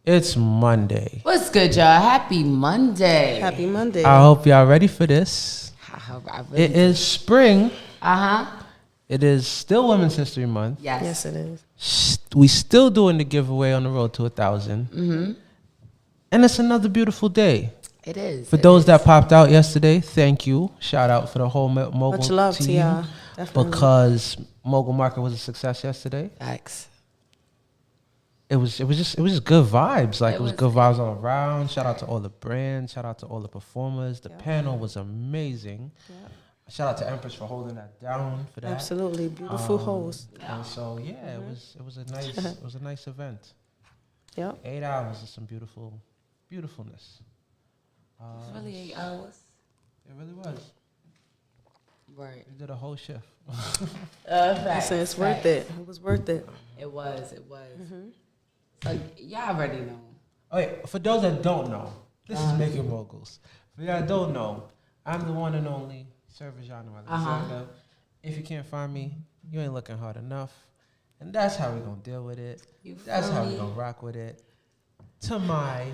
It's Monday. What's good, y'all? Happy Monday. Happy Monday. I hope y'all ready for this. I really It is spring. Uh-huh. It is still Women's History Month. Yes. Yes, it is. We still doing the giveaway on the road to 1,000. Mm-hmm. And it's another beautiful day. It is. For those that popped out yesterday, thank you. Shout out for the whole Mogul Much love team. to y'all. Definitely. Because Mogul Market was a success yesterday. Facts. It was just good vibes. Like it was was good vibes all around. Shout out to all the brands. Shout out to all the performers. The panel was amazing. Yep. Shout out to Empress for holding that down for that. Absolutely. Beautiful host. And so yeah, it was a nice event. Yep. 8 hours of some beautifulness. It's really 8 hours. It really was. Right. We did a whole shift. Facts. So it's worth it. It was worth it. It was. So y'all already know. Oh, wait, for those that don't know, this is Making Moguls. For y'all that don't know, I'm the one and only Service Genre Alexander. If you can't find me, you ain't looking hard enough. And that's how we're going to deal with it. That's how we're going to rock with it. To my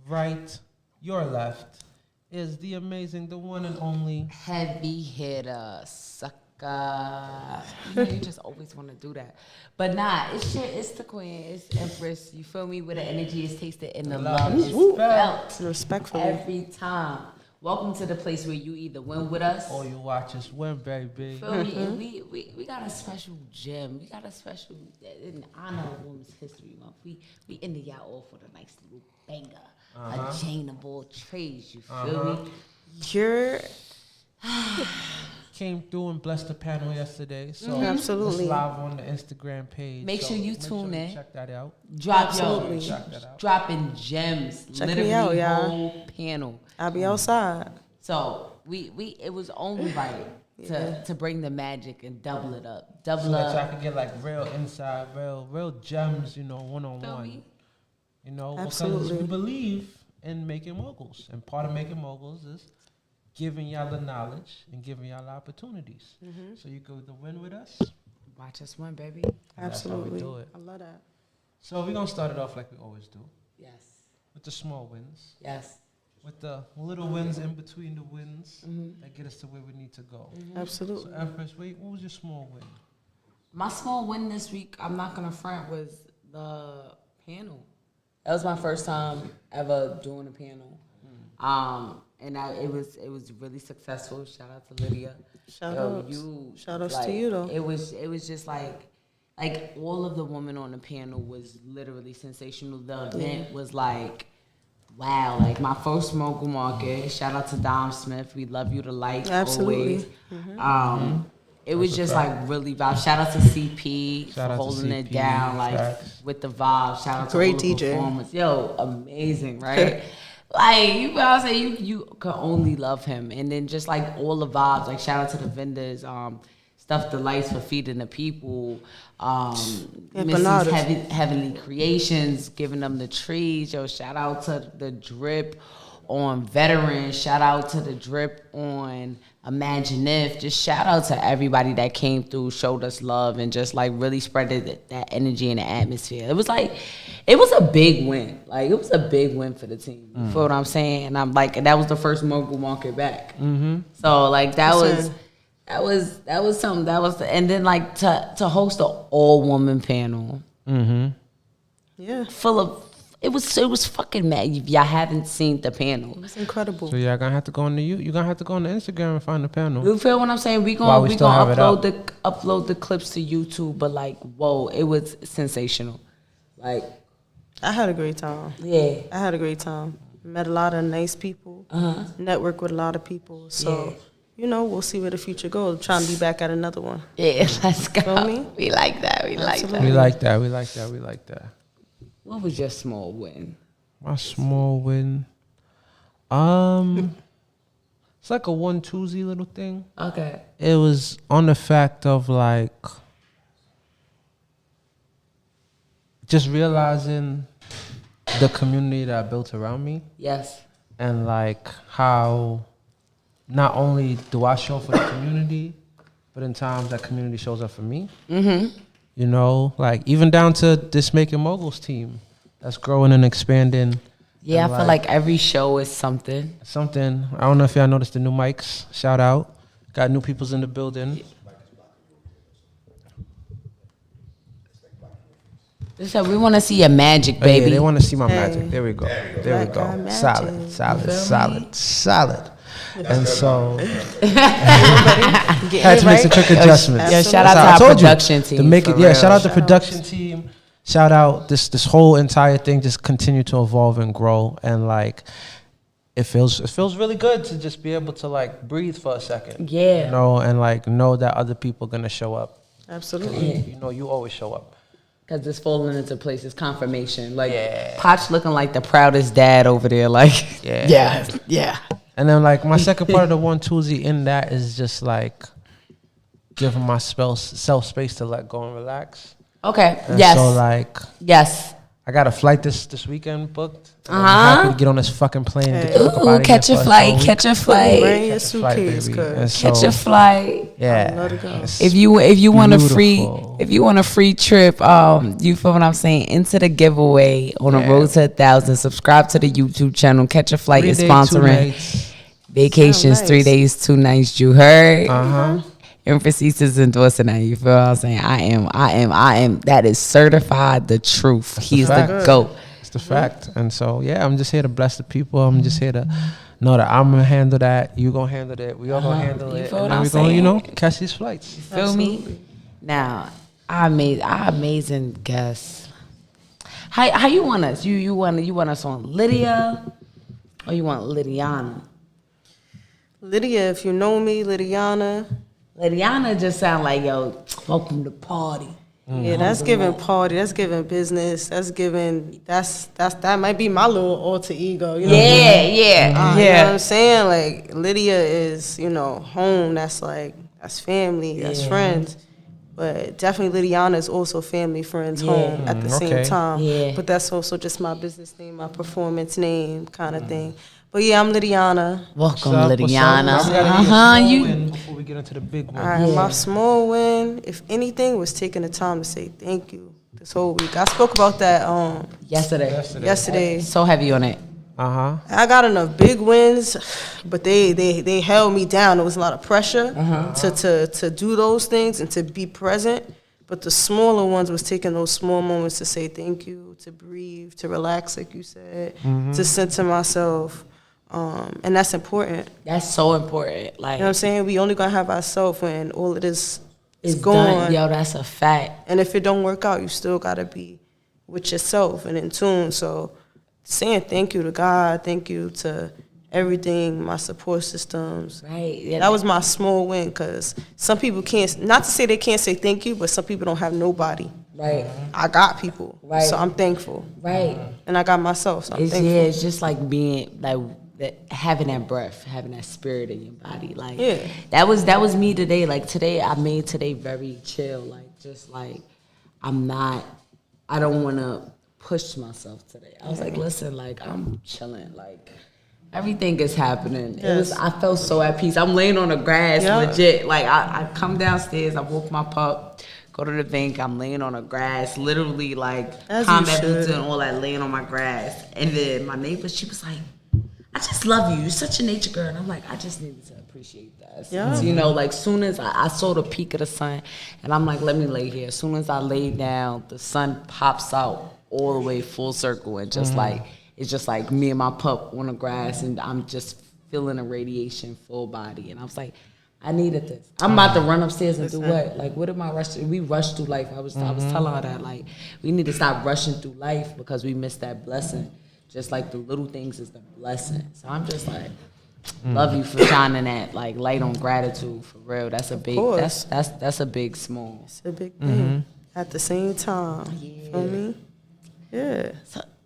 right, your left, is the amazing, the one and only Heavy hitter, sucker. You know, you just always want to do that. But nah, it's the queen. It's Empress. You feel me? Where the energy is tasted and the love is felt. Respectfully. Every time. Welcome to the place where you either win with us all you watch us win, baby. Feel me? And we got a special gem. We got a special in honor of Women's History Month. We ended y'all off with a nice little banger. A chain of all trades, you feel me? You're Came through and blessed the panel yesterday. So Absolutely. it's live on the Instagram page. Make sure you tune in. Check that out. Absolutely. Check that out. Dropping gems. Check me literally out, y'all. whole panel. I'll be outside. So we it was only right to bring the magic and double it up. Double So that up. y'all can get like real insight, real gems, you know, one on Feel one. me? You know, Absolutely. because we believe in making moguls, and part of making moguls is giving y'all the knowledge and giving y'all the opportunities. So you go to win with us. Watch us win, baby. Absolutely. That's how we do it. I love that. So we're gonna start it off like we always do, Yes. with the small wins, Yes. with the little wins in between the wins that get us to where we need to go. Absolutely. So Empress, wait, what was your small win? My small win this week, I'm not gonna front, was the panel. That was my first time ever doing a panel. And it was really successful. Shout out to Lydia. Shout outs to you though. It was just like all of the women on the panel was literally sensational. The event was like, wow, like my first Mogul Market. Shout out to Dom Smith. We love you to life. Absolutely. Always. It was just like really vibe. Shout out to CP Shout for out to holding it CP, down, like facts. with the vibe. Shout out to Great all the DJ. performers. Yo, amazing, right? Like you gotta say, you can only love him, and then just like all the vibes. Like shout out to the vendors, Stuff Delights for feeding the people, Empanadas. Missy's Heavenly Creations giving them the trees. Yo, shout out to the drip on Veterans. Shout out to the drip on Imagine If. Just shout out to everybody that came through, showed us love, and just like really spread that energy in the atmosphere. It was a big win. Like it was a big win for the team. You feel what I'm saying? And I'm like, that was the first Mogul Market back. So like that was something. That was and then like to host an all woman panel. Yeah. Full of it was fucking mad. If y'all haven't seen the panel, It was incredible. So y'all gonna have to go on you're gonna have to go on the Instagram and find the panel. you feel what I'm saying? We While we gonna still have it upload the clips to YouTube. But like, whoa, it was sensational. Like, I had a great time. yeah, I had a great time. Met a lot of nice people. Networked with a lot of people. So, we'll see where the future goes. Trying to be back at another one. yeah. Let's go. Feel me? We like that. We like that. We like that. We like that. We like that. What was your small win? My small win. It's like a 1-2 little thing. Okay. It was on the fact of like just realizing the community that I built around me, Yes. and like how not only do I show for the community, but in times that community shows up for me. You know, like even down to this Making Moguls team. that's growing and expanding. Yeah, and I feel like every show is something. I don't know if y'all noticed the new mics. Shout out. Got new peoples in the building. So we want to see your magic, baby. Yeah, they want to see my magic. There we go. There we go. Solid. And so had to make some trick adjustments. Yeah, shout out to our production team. To make it, shout out the production team. Shout out this whole entire thing just continue to evolve and grow, and like it feels really good to just be able to like breathe for a second. Yeah. You know, and like know that other people gonna show up. Absolutely. You know, you always show up. Because it's falling into place. It's confirmation. Like, Potch looking like the proudest dad over there. Like, yeah. And then, like, my second part of the 1-2 in that is just, like, giving myself space to let go and relax. Okay, And yes. so, like, yes. I got a flight this weekend booked. I'm happy to get on this fucking plane and get the fuck up out of catch here a for flight, show. catch a flight. Bring your suitcase, Catch a flight. Yeah. It's If you want a beautiful. free trip, you feel what I'm saying? Into the giveaway on the road to 1,000. Subscribe to the YouTube channel. Catch a Flight 3 is days, 2 sponsoring nights. vacations. Nice. 3 days, 2 nights. You heard? Uh-huh. Emphasis is endorsing that. You feel what I'm saying? I am. That is certified the truth. He's the GOAT. It's the fact. And so, yeah, I'm just here to bless the people. I'm just here to know that I'm going to handle that. You going to handle it. We all going to handle You it. feel And what then I'm we going to, saying? catch these flights. Feel me? Now, our amazing guests. How you want us? You want us on Lydia, or you want Lydiannnna? Lydia, if you know me, Lydiannnna. Lydiannnna just sound like, yo, welcome to party. Yeah, that's giving party. That's giving business. That's giving. That might be my little alter ego. You know? Yeah. You know what I'm saying? Like Lydia is, home. That's family. That's friends. But definitely Lydiannnna is also family, friends, home at the same time. Yeah. But that's also just my business name, my performance name, kind of thing. But yeah, I'm Lydiannnna. Welcome, What's up? Lydiannnna. You before we get into the big one. All right, my small win, if anything, was taking the time to say thank you this whole week. I spoke about that yesterday. So heavy on it. I got enough big wins, but they held me down. There was a lot of pressure to do those things and to be present. But the smaller ones was taking those small moments to say thank you, to breathe, to relax, like you said, to center myself. And that's important. That's so important. Like, You know what I'm saying? We only gonna have ourselves when all of this is it's gone. done. Yo, that's a fact. And if it don't work out, you still gotta be with yourself and in tune. So saying thank you to God, thank you to everything, my support systems. Right. Yeah, That was my small win, because some people can't, not to say they can't say thank you, but some people don't have nobody. right. I got people. Right. So I'm thankful. Right. And I got myself, so I'm It's, thankful. it's just like being like having that breath, having that spirit in your body. Like that was me today. Like today, I made today very chill. Like just like I don't want to push myself today. I was like, listen, like I'm chilling. Like everything is happening. I felt so at peace. I'm laying on the grass, legit. Like I come downstairs, I woke my pup. Go to the bank, I'm laying on the grass, literally like combat boots and all that, laying on my grass. And then my neighbor, she was like, I just love you. You're such a nature girl. And I'm like, I just needed to appreciate that. So, you know, like soon as I saw the peak of the sun, and I'm like, let me lay here. As soon as I lay down, the sun pops out all the way full circle, and just like, it's just like me and my pup on the grass, and I'm just feeling a radiation full body. And I was like, I needed this. I'm about to run upstairs and do what? Like, what am I rushing? We rush through life. I was telling her that, like, we need to stop rushing through life because we miss that blessing. Just like the little things is the blessing. So I'm just like, love you for shining that like light on gratitude for real. That's a big. That's a big small. It's a big thing. At the same time, feel me? Yeah.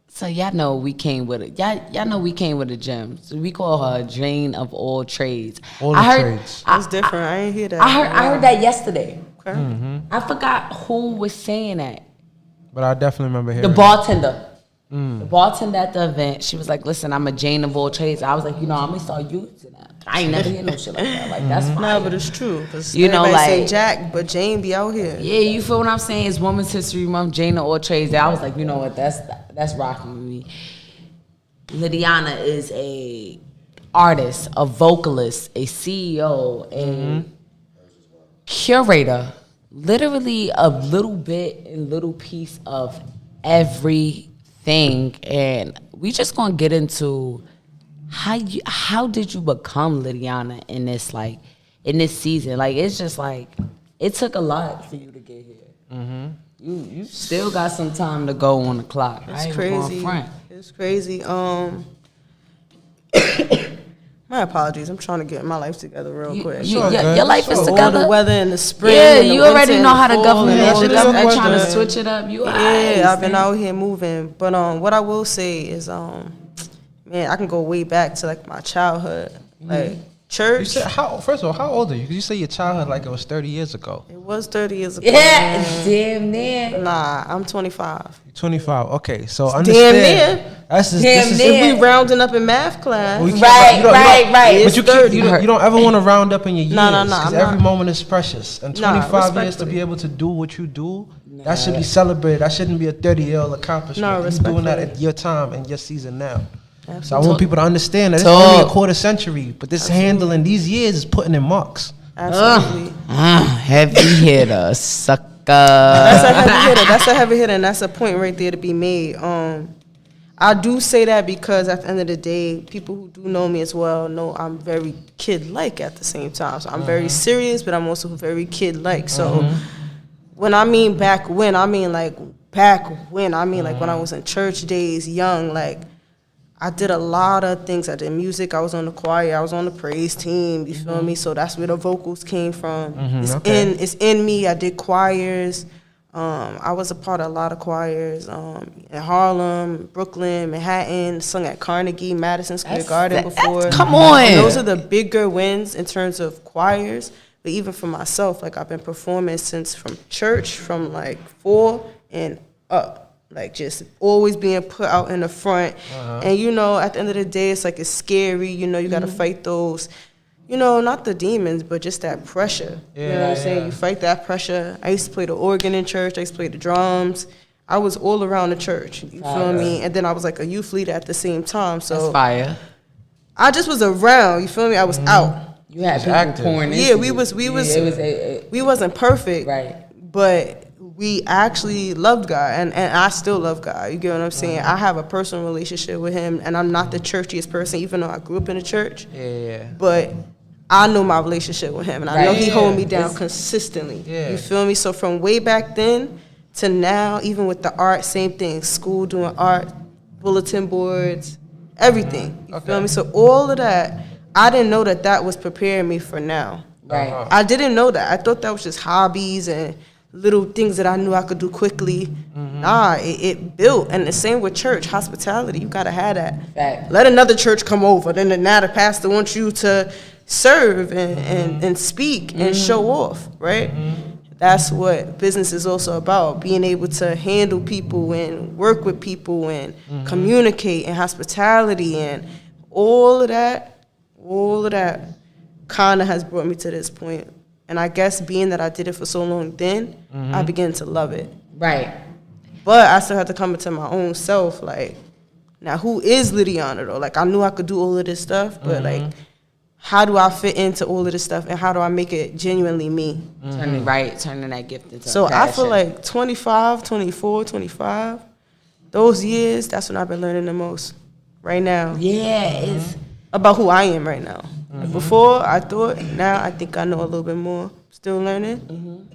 So y'all know we came with it. Y'all know we came with a gem. So we call her Jane of all trades. Trades. That's different. I ain't hear that. I heard that yesterday. Okay. I forgot who was saying that. But I definitely remember The hearing bartender. The bartender at the event, she was like, listen, I'm a Jane of all trades. I was like, I'm going to start using that. I ain't never hear no shit like that. Like, that's fine. No, but it's true. Cause Like, say Jack, but Jane be out here. Yeah, you feel what I'm saying? It's Women's History Month, Jane of all trades. I was like, you know what? That's rocking with me. Lydiannnna is a artist, a vocalist, a CEO, a curator, literally a little bit and little piece of everything. And we just gonna get into how did you become Lydiannnna in this season? Like, it's just like, it took a lot for you to get here. You still got some time to go on the clock. It's crazy. It's crazy. My apologies. I'm trying to get my life together real quick. Your life is together. All the weather in the spring. Yeah, and the you already winter know how the and fall government and is. all this Trying to weather. switch it up. I've been out here moving. But what I will say is, man, I can go way back to like my childhood, like church. You said first of all, how old are you? Because you say your childhood like it was 30 years ago. It was 30 years ago. Yeah, damn near. Nah, I'm 25. 25. Okay, so understand. Damn near. This is If we rounding up in math class. Right. But you don't ever want to round up in your years. No. Because every moment is precious. And 25 years to be able to do what you do, that should be celebrated. That shouldn't be a 30-year accomplishment. No, You're doing that at your time and your season now. Absolutely. So I want people to understand that it's only a quarter century, but this handling these years is putting in marks. Absolutely. Heavy hitter, sucker. That's a heavy hitter. That's a heavy hitter, and that's a point right there to be made. I do say that because at the end of the day, people who do know me as well know I'm very kid-like at the same time. So I'm very serious, but I'm also very kid-like. So when I mean back when, I mean like when I was in church days, young, like I did a lot of things. I did music. I was on the choir. I was on the praise team. You feel me? So that's where the vocals came from. It's in me. I did choirs. I was a part of a lot of choirs in Harlem, Brooklyn, Manhattan. Sung at Carnegie, Madison Square Garden before. Come on. And those are the bigger wins in terms of choirs. But even for myself, like I've been performing since from church, from like 4 and up. Like just always being put out in the front. And at the end of the day, it's like it's scary. You got to fight those, not the demons, but just that pressure. You know what I'm saying? You fight that pressure. I used to play the organ in church. I used to play the drums. I was all around the church. You feel me? And then I was like a youth leader at the same time. So that's fire. I just was around. You feel me? I was out. You had people pouring into you. We wasn't perfect. Right. But we actually loved God, and I still love God. You get what I'm saying? I have a personal relationship with Him, and I'm not the churchiest person, even though I grew up in the church. Yeah. But I know my relationship with Him, and I know He hold me down consistently. Yeah. You feel me? So from way back then to now, even with the art, same thing. School doing art, bulletin boards, everything. You feel me? So all of that, I didn't know that was preparing me for now. Right. I didn't know that. I thought that was just hobbies and little things that I knew I could do quickly. Nah, it built. And the same with church, hospitality. You got to have that. Right. Let another church come over. Then now the pastor wants you to serve and speak and show off, right? That's what business is also about, being able to handle people and work with people and communicate and hospitality and all of that kind of has brought me to this point. And I guess being that I did it for so long then, I began to love it. Right. But I still had to come into my own self, like, now who is Lydiannnna though? Like, I knew I could do all of this stuff, but like, how do I fit into all of this stuff and how do I make it genuinely me? Turning that gift into So a passion. I feel like 25, 24, 25, those years, that's when I've been learning the most right now. Yeah, it's About who I am right now. Like before, I thought, now I think I know a little bit more. Still learning.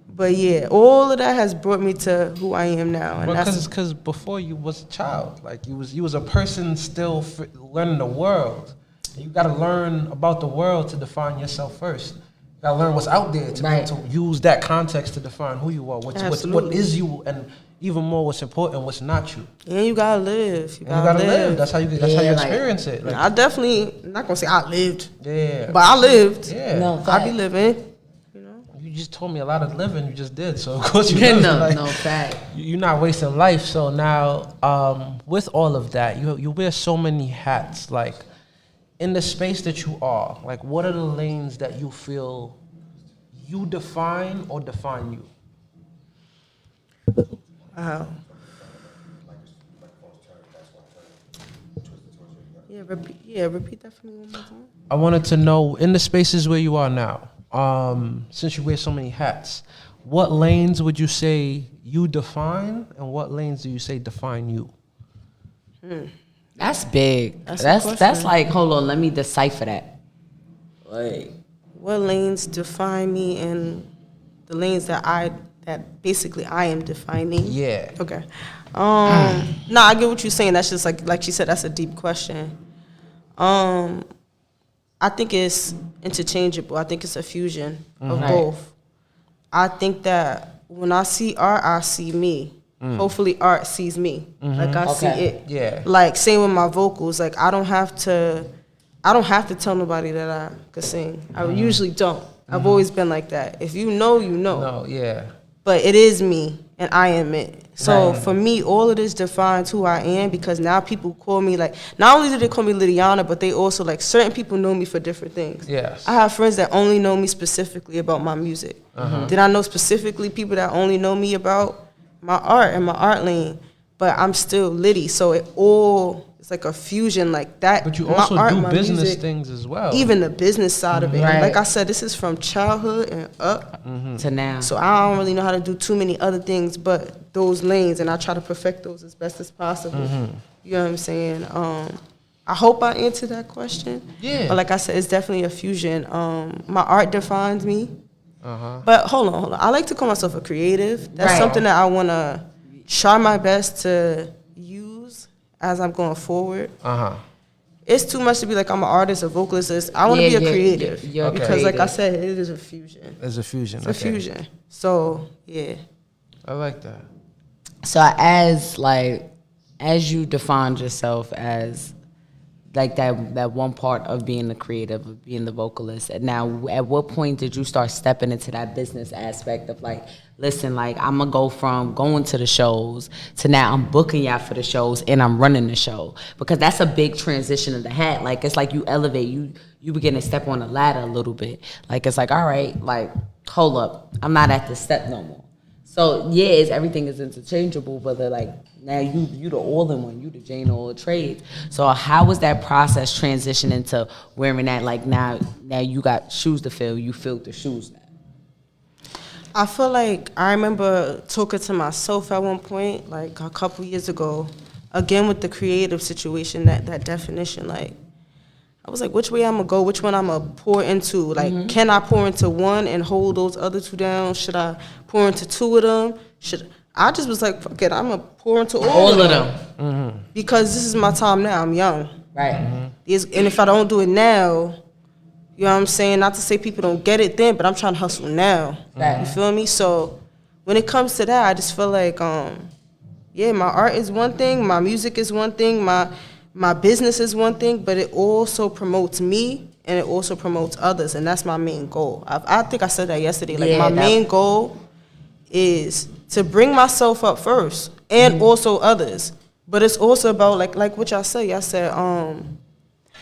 But yeah, all of that has brought me to who I am now. And Because before you was a child, like you was a person still learning the world. You got to learn about the world to define yourself first. You got to learn what's out there to be able to use that context to define who you are, what is you, and even more what's important, what's not you. And you gotta live. You gotta live. That's how you experience it. Like, I definitely, I'm not gonna say I lived. Yeah. But I lived. Yeah. No, I be living. You just told me a lot of living you just did. So of course you no fact. You're not wasting life. So now, with all of that, you wear so many hats. Like in the space that you are, like what are the lanes that you feel you define or define you? Wow. Repeat that for me one more time. I wanted to know, in the spaces where you are now, since you wear so many hats, what lanes would you say you define, and what lanes do you say define you? That's big. That's like, hold on, let me decipher that. Like, what lanes define me, and the lanes that basically I am defining? Yeah. Okay. No, I get what you're saying. That's just like she said, that's a deep question. I think it's interchangeable. I think it's a fusion of both. I think that when I see art, I see me. Hopefully art sees me. Like I see it. Yeah. Like same with my vocals. Like I don't have to tell nobody that I could sing. I usually don't. I've always been like that. If you know, you know. No, yeah. But it is me, and I am it. So for me, all of this defines who I am, because now people call me, like, not only do they call me Lydiannnna, but they also, like, certain people know me for different things. Yes. I have friends that only know me specifically about my music. Then I know specifically people that only know me about my art and my art lane, but I'm still Liddy. So it's like a fusion like that. But you my also art, do my business music, things as well. even the business side of it. Right. Like I said, this is from childhood and up to now. so I don't really know how to do too many other things but those lanes, and I try to perfect those as best as possible. You know what I'm saying? I hope I answered that question. Yeah. But like I said, it's definitely a fusion. My art defines me. But hold on. I like to call myself a creative. That's something that I want to try my best to use as I'm going forward. It's too much to be like I'm an artist, a vocalist. I want to be a creative. You're because like creative. I said, it is a fusion. It's a fusion. It's a fusion. So, yeah. I like that. So as you defined yourself as like that one part of being the creative, of being the vocalist, and now at what point did you start stepping into that business aspect of like, listen, like I'm gonna go from going to the shows to now I'm booking y'all for the shows and I'm running the show? Because that's a big transition of the hat. Like it's like you elevate, you begin to step on the ladder a little bit. Like it's like, all right, like hold up, I'm not at this step no more. So yeah, everything is interchangeable, but they're like now you the all-in-one, you the Jane all trades. So how was that process transition into wearing that? Like now you got shoes to fill, you filled the shoes now. I feel like I remember talking to myself at one point, like a couple years ago, again with the creative situation, that definition. Like, I was like, which way I'm going to go, which one I'm going to pour into? Like, can I pour into one and hold those other two down? Should I pour into two of them? I just was like, fuck it, I'm going to pour into all of them. Because this is my time now. I'm young. Right. And if I don't do it now, you know what I'm saying? Not to say people don't get it then, but I'm trying to hustle now. You feel me? So when it comes to that, I just feel like, yeah, my art is one thing, my music is one thing, my business is one thing, but it also promotes me and it also promotes others, and that's my main goal. I think I said that yesterday. Like my main goal is to bring myself up first and also others. But it's also about like what y'all say. Y'all said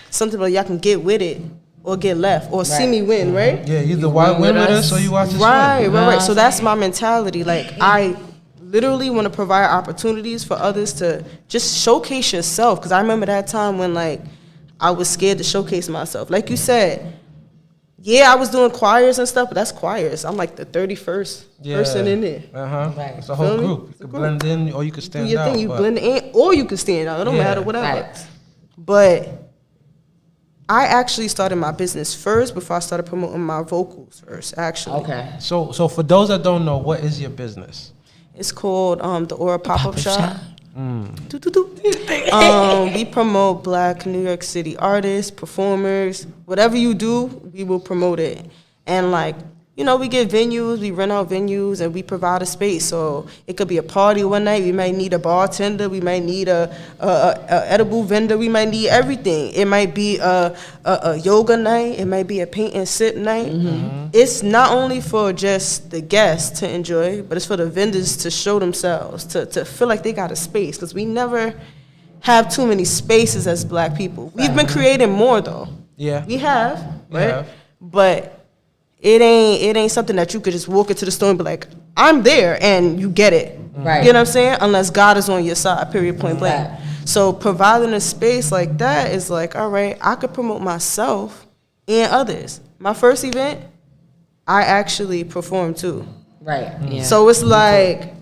something like y'all can get with it or get left or see me win, right? Yeah, either win with us or you watch us win. Right. So that's my mentality. Like I literally want to provide opportunities for others to just showcase yourself. Because I remember that time when like I was scared to showcase myself. Like you said, yeah, I was doing choirs and stuff, but that's choirs. I'm like the 31st person in there. Right. It's a whole group. You can blend in or you can stand out. Do your thing. You blend in or you can stand out. It don't matter, whatever. Right. But I actually started my business first before I started promoting my vocals first, actually. Okay. So for those that don't know, what is your business? It's called the Aura Pop-Up Shop. We promote Black New York City artists, performers, whatever you do, we will promote it. And like we get venues, we rent out venues, and we provide a space. So it could be a party one night. We might need a bartender. We might need a edible vendor. We might need everything. It might be a yoga night. It might be a paint and sip night. It's not only for just the guests to enjoy, but it's for the vendors to show themselves, to feel like they got a space. Because we never have too many spaces as Black people. We've been creating more, though. Yeah. We have, right? Yeah. But it ain't something that you could just walk into the store and be like, I'm there, and you get it. Right. You know what I'm saying? Unless God is on your side, period, point blank. Right. So providing a space like that is like, all right, I could promote myself and others. My first event, I actually performed too. Right. Yeah. So it's like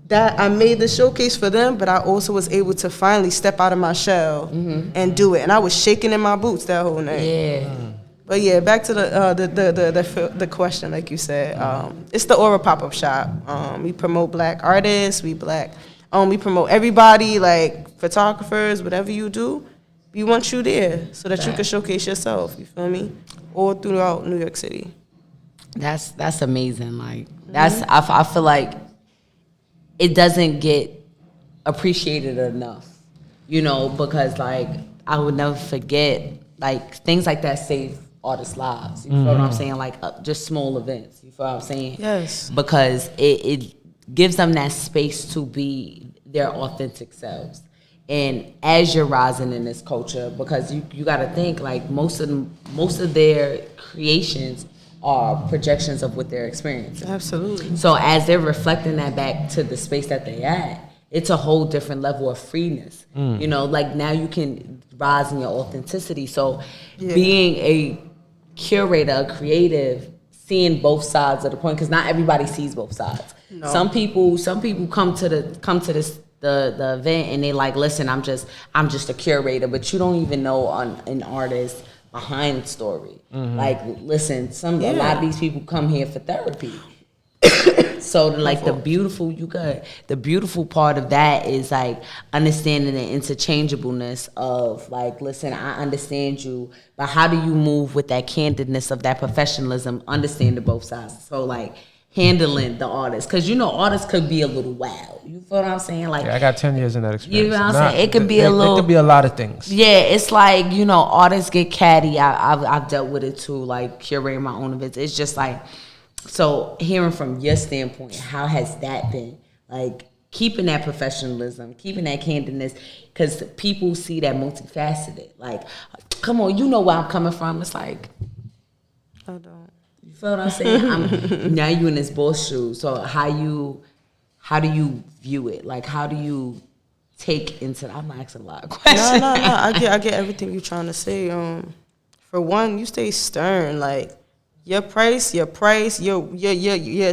that I made the showcase for them, but I also was able to finally step out of my shell and do it. And I was shaking in my boots that whole night. Yeah. But yeah, back to the question, like you said, it's the Aura pop-up shop. We promote Black artists, we promote everybody, like photographers, whatever you do. We want you there so that you can showcase yourself. You feel me? All throughout New York City. That's amazing. Like I feel like it doesn't get appreciated enough, because like I would never forget like things like that save artists' lives. You feel what I'm saying? Like just small events. You feel what I'm saying? Yes. Because it gives them that space to be their authentic selves. And as you're rising in this culture, because you got to think like most of their creations are projections of what they're experiencing. Absolutely. So as they're reflecting that back to the space that they at, it's a whole different level of freeness. Like now you can rise in your authenticity. So being a curator, a creative, seeing both sides of the point, because not everybody sees both sides. No. Some people come to the event and they like, listen, I'm just a curator, but you don't even know an artist behind the story. Like, listen, a lot of these people come here for therapy. So like the beautiful part of that is like understanding the interchangeableness of like, listen, I understand you, but how do you move with that candidness of that professionalism, understanding both sides? So like handling the artist, because artists could be a little wild. You feel what I'm saying? Like, I got 10 years in that experience. You know what I'm saying? It could be it could be a lot of things. Yeah, it's like, artists get catty. I've dealt with it too, like curating my own events. It's just like, so hearing from your standpoint, how has that been? Like keeping that professionalism, keeping that candidness, because people see that multifaceted. Like, come on, you know where I'm coming from. It's like, I don't. You feel what I'm saying? Now you in this boss shoes. So how do you view it? Like, how do you take into? I'm asking a lot of questions. No. I get everything you're trying to say. For one, you stay stern. Like your price, your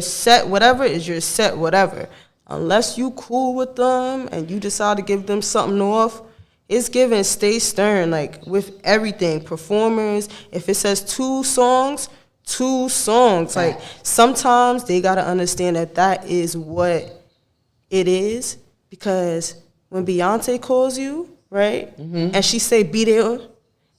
set whatever is your set whatever. Unless you cool with them and you decide to give them something off, it's given. Stay stern. Like with everything, performers. If it says two songs. Like sometimes they gotta understand that is what it is, because when Beyonce calls you, right, and she say be there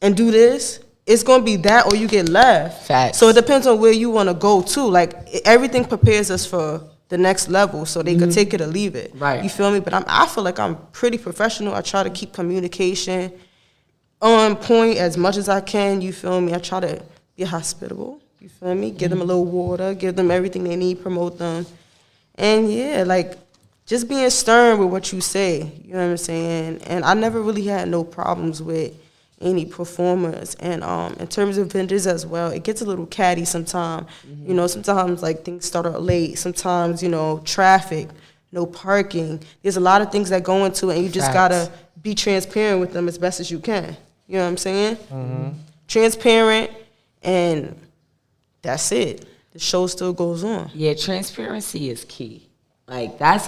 and do this, it's gonna be that or you get left. Facts. So it depends on where you want to go to. Like everything prepares us for the next level, so they could take it or leave it. Right. You feel me? But I feel like I'm pretty professional. I try to keep communication on point as much as I can. You feel me? I try to be hospitable. You feel me? Give them a little water, give them everything they need, promote them. And yeah, like just being stern with what you say, you know what I'm saying? And I never really had no problems with any performers. And in terms of vendors as well, it gets a little catty sometimes. Sometimes like things start out late. Sometimes, traffic, no parking. There's a lot of things that go into it, and you just gotta be transparent with them as best as you can. You know what I'm saying? Transparent, and that's it. The show still goes on. Yeah, transparency is key. Like that's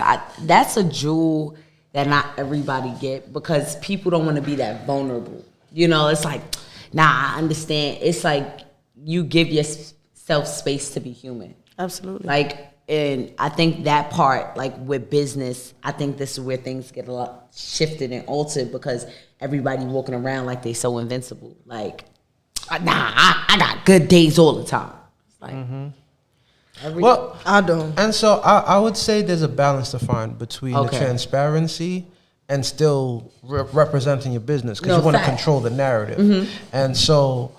a jewel that not everybody get, because people don't want to be that vulnerable. It's like, nah, I understand. It's like you give yourself space to be human. Absolutely. Like, and I think that part, like with business, I think this is where things get a lot shifted and altered, because everybody walking around like they so invincible. Like, nah, I got good days all the time. Like, Well, I don't. And so I would say there's a balance to find between the transparency and still representing your business, because you want to control the narrative. And so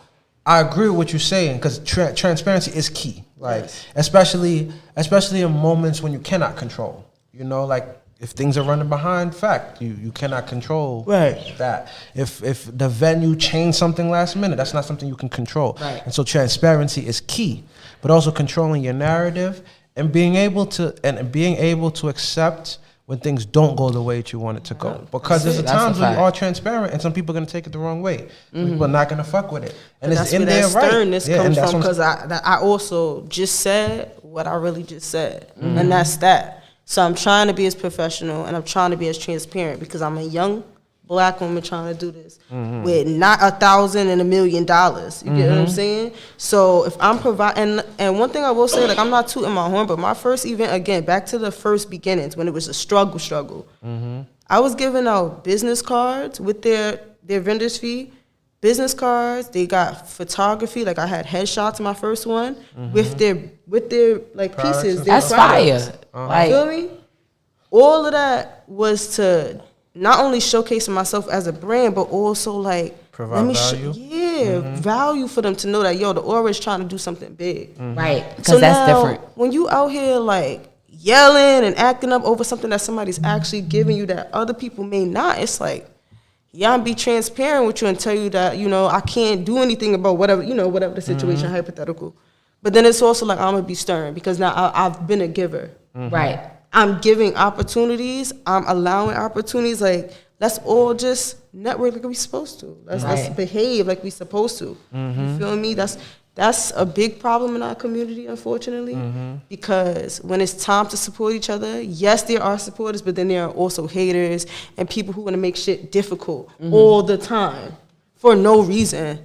I agree with what you're saying, because transparency is key. Like, especially in moments when you cannot control. You know, like if things are running behind, you cannot control that. If the venue changed something last minute, that's not something you can control. Right. And so transparency is key, but also controlling your narrative and being able to accept when things don't go the way that you want it to go. Because there's times when you are transparent and some people are going to take it the wrong way. People are not going to fuck with it. And that's it's in where their that sternness right. comes from, because I also just said what I really just said. And that's that. So I'm trying to be as professional and I'm trying to be as transparent, because I'm a young Black woman trying to do this with not $1,000 and $1 million. You get what I'm saying? So if I'm providing, and one thing I will say, like, I'm not tooting my horn, but my first event, again, back to the first beginnings when it was a struggle. I was giving out business cards with their vendor's fee. Business cards, they got photography, like I had headshots in my first one with their like products pieces. That's fire. Like, Feel me? All of that was to not only showcase myself as a brand, but also like provide value. Value for them to know that, yo, the aura is trying to do something big. right, because So that's now, different. when you out here like yelling and acting up over something that somebody's actually giving you that other people may not, it's like, yeah, I'm be transparent with you and tell you that, you know, I can't do anything about whatever the situation, hypothetical. But then it's also like, I'm going to be stern, because now I've been a giver. Right. I'm giving opportunities. I'm allowing opportunities. Like, let's all just network like we supposed to. Let's behave like we supposed to. You feel me? That's a big problem in our community, unfortunately, because when it's time to support each other, yes, there are supporters, but then there are also haters and people who want to make shit difficult all the time for no reason.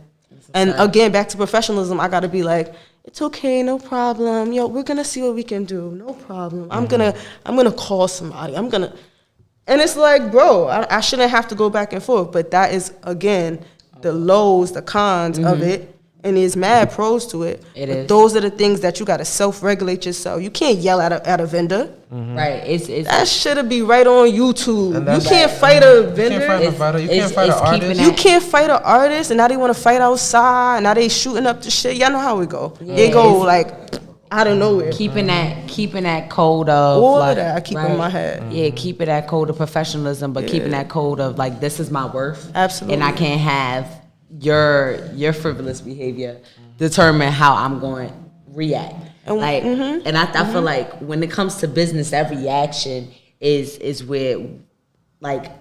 And again, back to professionalism, I got to be like, it's okay, no problem. Yo, we're gonna see what we can do. No problem. I'm gonna call somebody. And it's like, bro, I shouldn't have to go back and forth. But that is, again, the lows, the cons of it. And there's mad pros to it. It but is. those are the things that you got to self-regulate yourself. You can't yell at a vendor. Right. It's That should be right on YouTube. And You can't fight a vendor. You can't fight a fighter. You can't fight an artist. You can't fight an artist, and now they want to fight outside, and now they shooting up the shit. Y'all know how it go. Yeah, They go like out of nowhere. keeping that code of All like, of that I keep in my head. Yeah, keeping that code of professionalism, but keeping that code of like, this is my worth. Absolutely. And I can't have your frivolous behavior determine how I'm going to react. And like, and I feel like when it comes to business, every action is where, like,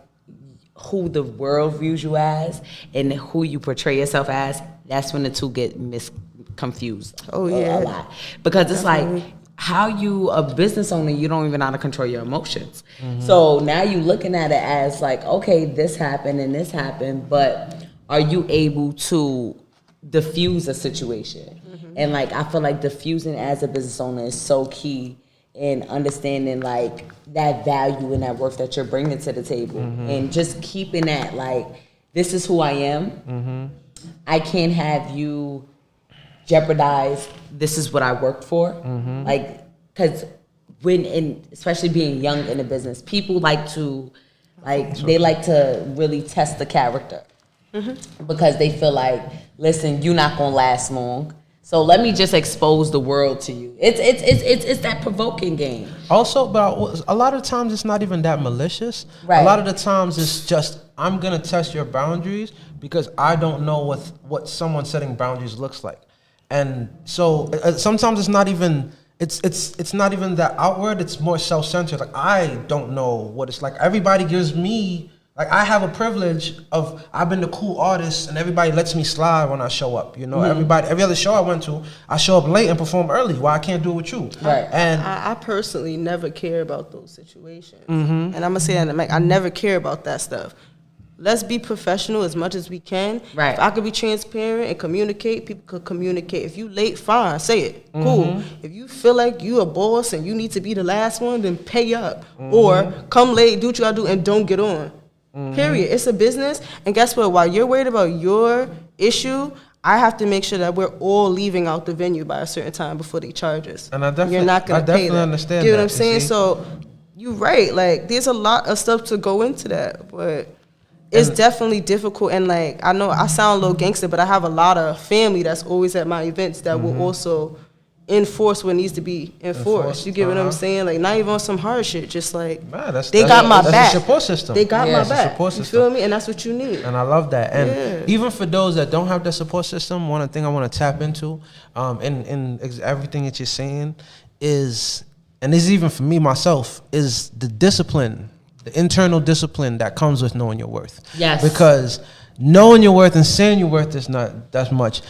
who the world views you as and who you portray yourself as. That's when the two get confused. Oh, yeah. A lot, because it's like, how you a business owner, you don't even know how to control your emotions. So now you looking at it as like, okay, this happened and this happened, but are you able to diffuse a situation? And like, I feel like diffusing as a business owner is so key in understanding like that value and that worth that you're bringing to the table, and just keeping that like, this is who I am. I can't have you jeopardize. This is what I worked for. Like, because especially being young in a business, people like to really test the character. Because they feel like, listen, you're not gonna last long, so let me just expose the world to you. It's that provoking game. Also, but a lot of times it's not even that malicious. Right. A lot of the times it's just, I'm gonna test your boundaries because I don't know what someone setting boundaries looks like, and so sometimes it's not even. It's not even that outward. It's more self-centered. Like, I don't know what it's like. Everybody gives me. Like, I have a privilege of, I've been the cool artist and everybody lets me slide when I show up. You know, every other show I went to, I show up late and perform early. Why I can't do it with you? Right. And I personally never care about those situations. And I'm going to say that, like, I never care about that stuff. Let's be professional as much as we can. Right. If I could be transparent and communicate, people could communicate. If you late, fine, say it. Cool. If you feel like you a boss and you need to be the last one, then pay up. Or come late, do what you got to do, and don't get on. Period. It's a business. And guess what? While you're worried about your issue, I have to make sure that we're all leaving out the venue by a certain time before they charge us. And I definitely, you're not gonna pay that. Understand. You know that, what I'm saying? see? So you're right. Like, there's a lot of stuff to go into that, but it's definitely difficult. And like, I know I sound a little gangster, but I have a lot of family that's always at my events that will also enforce what needs to be enforced. You get what I'm saying? Like, not even on some hard shit, just like, man, they got my back. That's a support system. They got my back. Support you system. feel me? And that's what you need. And I love that. And even for those that don't have that support system, one thing I want to tap into, in everything that you're saying is, and this is even for me myself, is the discipline, the internal discipline that comes with knowing your worth. Yes. Because knowing your worth and saying your worth is not that much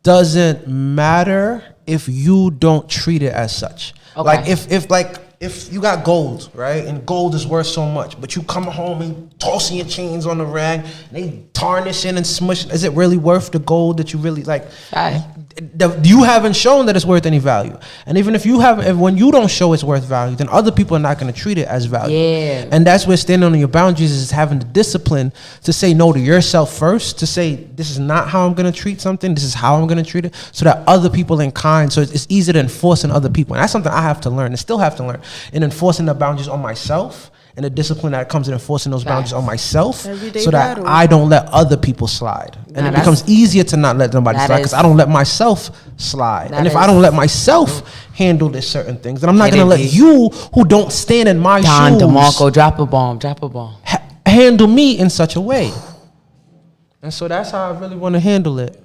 doesn't matter if you don't treat it as such. Okay. Like if you got gold, right, and gold is worth so much, but you come home and tossing your chains on the rag, and they tarnishing and smushing, is it really worth the gold that you really like? You haven't shown that it's worth any value. And even if you haven't, when you don't show it's worth value, then other people are not going to treat it as value. Yeah. And that's where standing on your boundaries is having the discipline to say no to yourself first, to say this is not how I'm going to treat something, this is how I'm going to treat it, so that other people in kind, so it's easier to enforce on other people. And that's something I have to learn and still have to learn in enforcing the boundaries on myself, and the discipline that comes in enforcing those boundaries on myself, so that I don't let other people slide. And it becomes easier to not let somebody slide because I don't let myself slide. And if I don't let myself handle this certain things, then I'm not going to let you, who don't stand in my shoes, DeMarco, drop a bomb. Handle me in such a way. And so that's how I really want to handle it.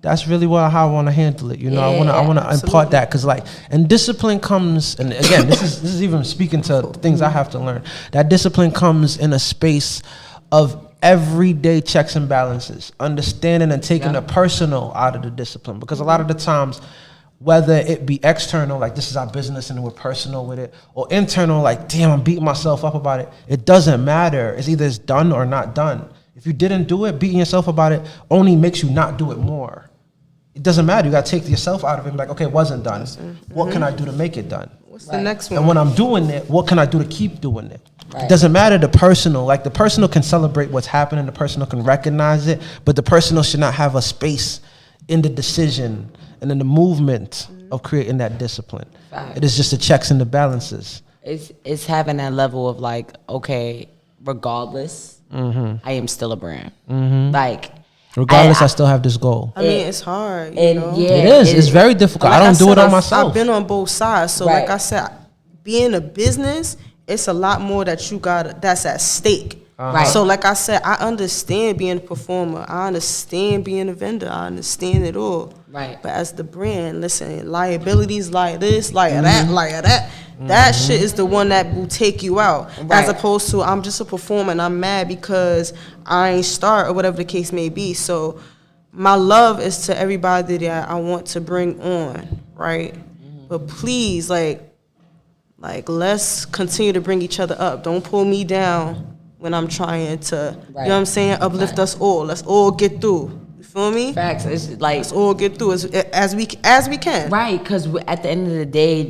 That's really how I want to handle it. You know, I want to impart that, because like, and discipline comes, and again, this is even speaking to things I have to learn. That discipline comes in a space of everyday checks and balances, understanding and taking the personal out of the discipline, because a lot of the times, whether it be external, like this is our business and we're personal with it, or internal, like damn, I'm beating myself up about it. It doesn't matter. It's either it's done or not done. If you didn't do it, beating yourself about it only makes you not do it more. It doesn't matter. You got to take yourself out of it and be like, okay, it wasn't done. What can I do to make it done? What's the next one? And when I'm doing it, what can I do to keep doing it? It doesn't matter the personal. Like, the personal can celebrate what's happening. The personal can recognize it. But the personal should not have a space in the decision and in the movement of creating that discipline. It is just the checks and the balances. It's having that level of like, okay, regardless, I am still a brand. Like, regardless, I still have this goal. I mean, it's hard, you know? It is. It's very difficult. Like I don't do it on myself. I've been on both sides. So like I said, being a business, it's a lot more that you got that's at stake. So like I said, I understand being a performer. I understand being a vendor. I understand it all. But as the brand, listen, liabilities like this, like that. That shit is the one that will take you out. As opposed to, I'm just a performer and I'm mad because I ain't start, or whatever the case may be. So my love is to everybody that I want to bring on, right? But please, like let's continue to bring each other up. Don't pull me down when I'm trying to, you know what I'm saying, uplift us all. Let's all get through. You feel me? Facts. It's like, let's all get through as we can. Right, because at the end of the day,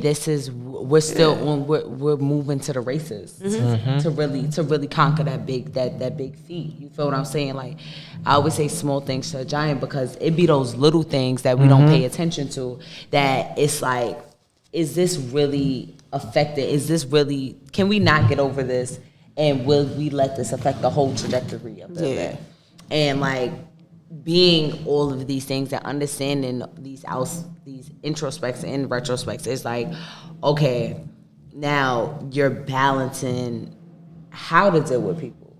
we're still on. We're moving to the races to really conquer that big feat. You feel what I'm saying? Like, I always say small things to a giant, because it be those little things that we don't pay attention to. That it's like, is this really affected? Is this really? Can we not get over this? And will we let this affect the whole trajectory of the event? And like, being all of these things and understanding these introspects and retrospects, is like, okay, now you're balancing how to deal with people.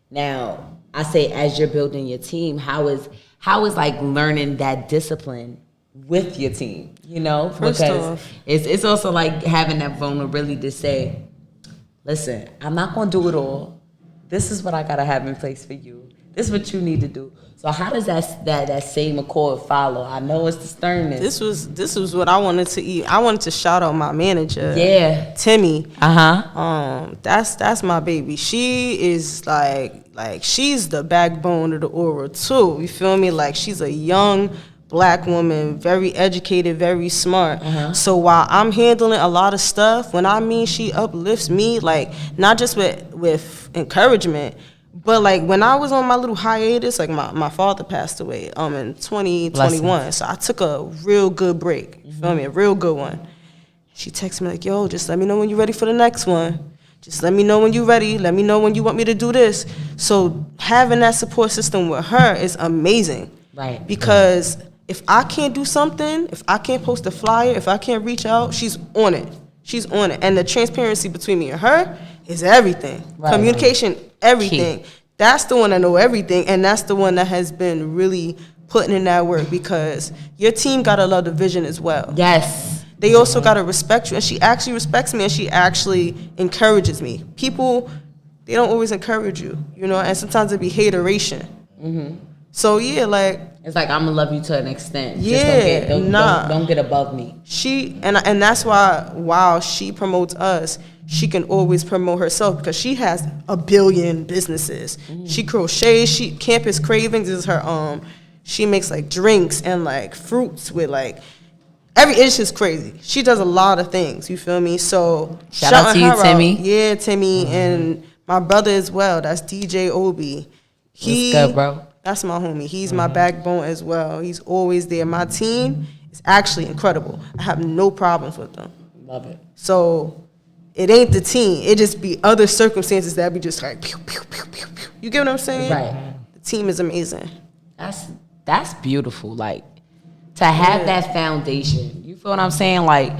Now, I say, as you're building your team, how is like learning that discipline with your team, you know? Because it's also like having that vulnerability to say, listen, I'm not gonna do it all. This is what I gotta have in place for you. This is what you need to do. So how does that same accord follow? I know it's the sternness. This was what I wanted to eat. I wanted to shout out my manager. Timmy. That's my baby. She is like she's the backbone of the aura too. You feel me? Like, she's a young Black woman, very educated, very smart. So while I'm handling a lot of stuff, when I mean she uplifts me, like, not just with encouragement, But like when I was on my little hiatus, like my father passed away in 2021. So I took a real good break. You feel me? A real good one. She texted me like, yo, just let me know when you're ready for the next one. Just let me know when you're ready. Let me know when you want me to do this. So having that support system with her is amazing. Right. Because if I can't do something, if I can't post a flyer, if I can't reach out, she's on it. She's on it. And the transparency between me and her is everything. Right. Communication, everything. Key. That's the one that know everything. And that's the one that has been really putting in that work, because your team got to love the vision as well. Yes. They also got to respect you, and she actually respects me, and she actually encourages me. People, they don't always encourage you, you know, and sometimes it be hateration. So, yeah, like... It's like, I'm going to love you to an extent. Yeah, Just don't get above me. And that's why, while she promotes us, she can always promote herself, because she has a billion businesses. She crochets, Campus Cravings is her, she makes, like, drinks and, like, fruits with, like... It's just crazy. She does a lot of things, you feel me? So shout out to you, Timmy. Yeah, Timmy, and my brother as well. That's DJ Obi. What's good, bro? That's my homie. He's my backbone as well. He's always there. My team is actually incredible. I have no problems with them. Love it. So it ain't the team. It just be other circumstances that be just like pew, pew, pew, pew, pew. You get what I'm saying? Right. The team is amazing. That's beautiful. Like, to have that foundation, you feel what I'm saying? Like,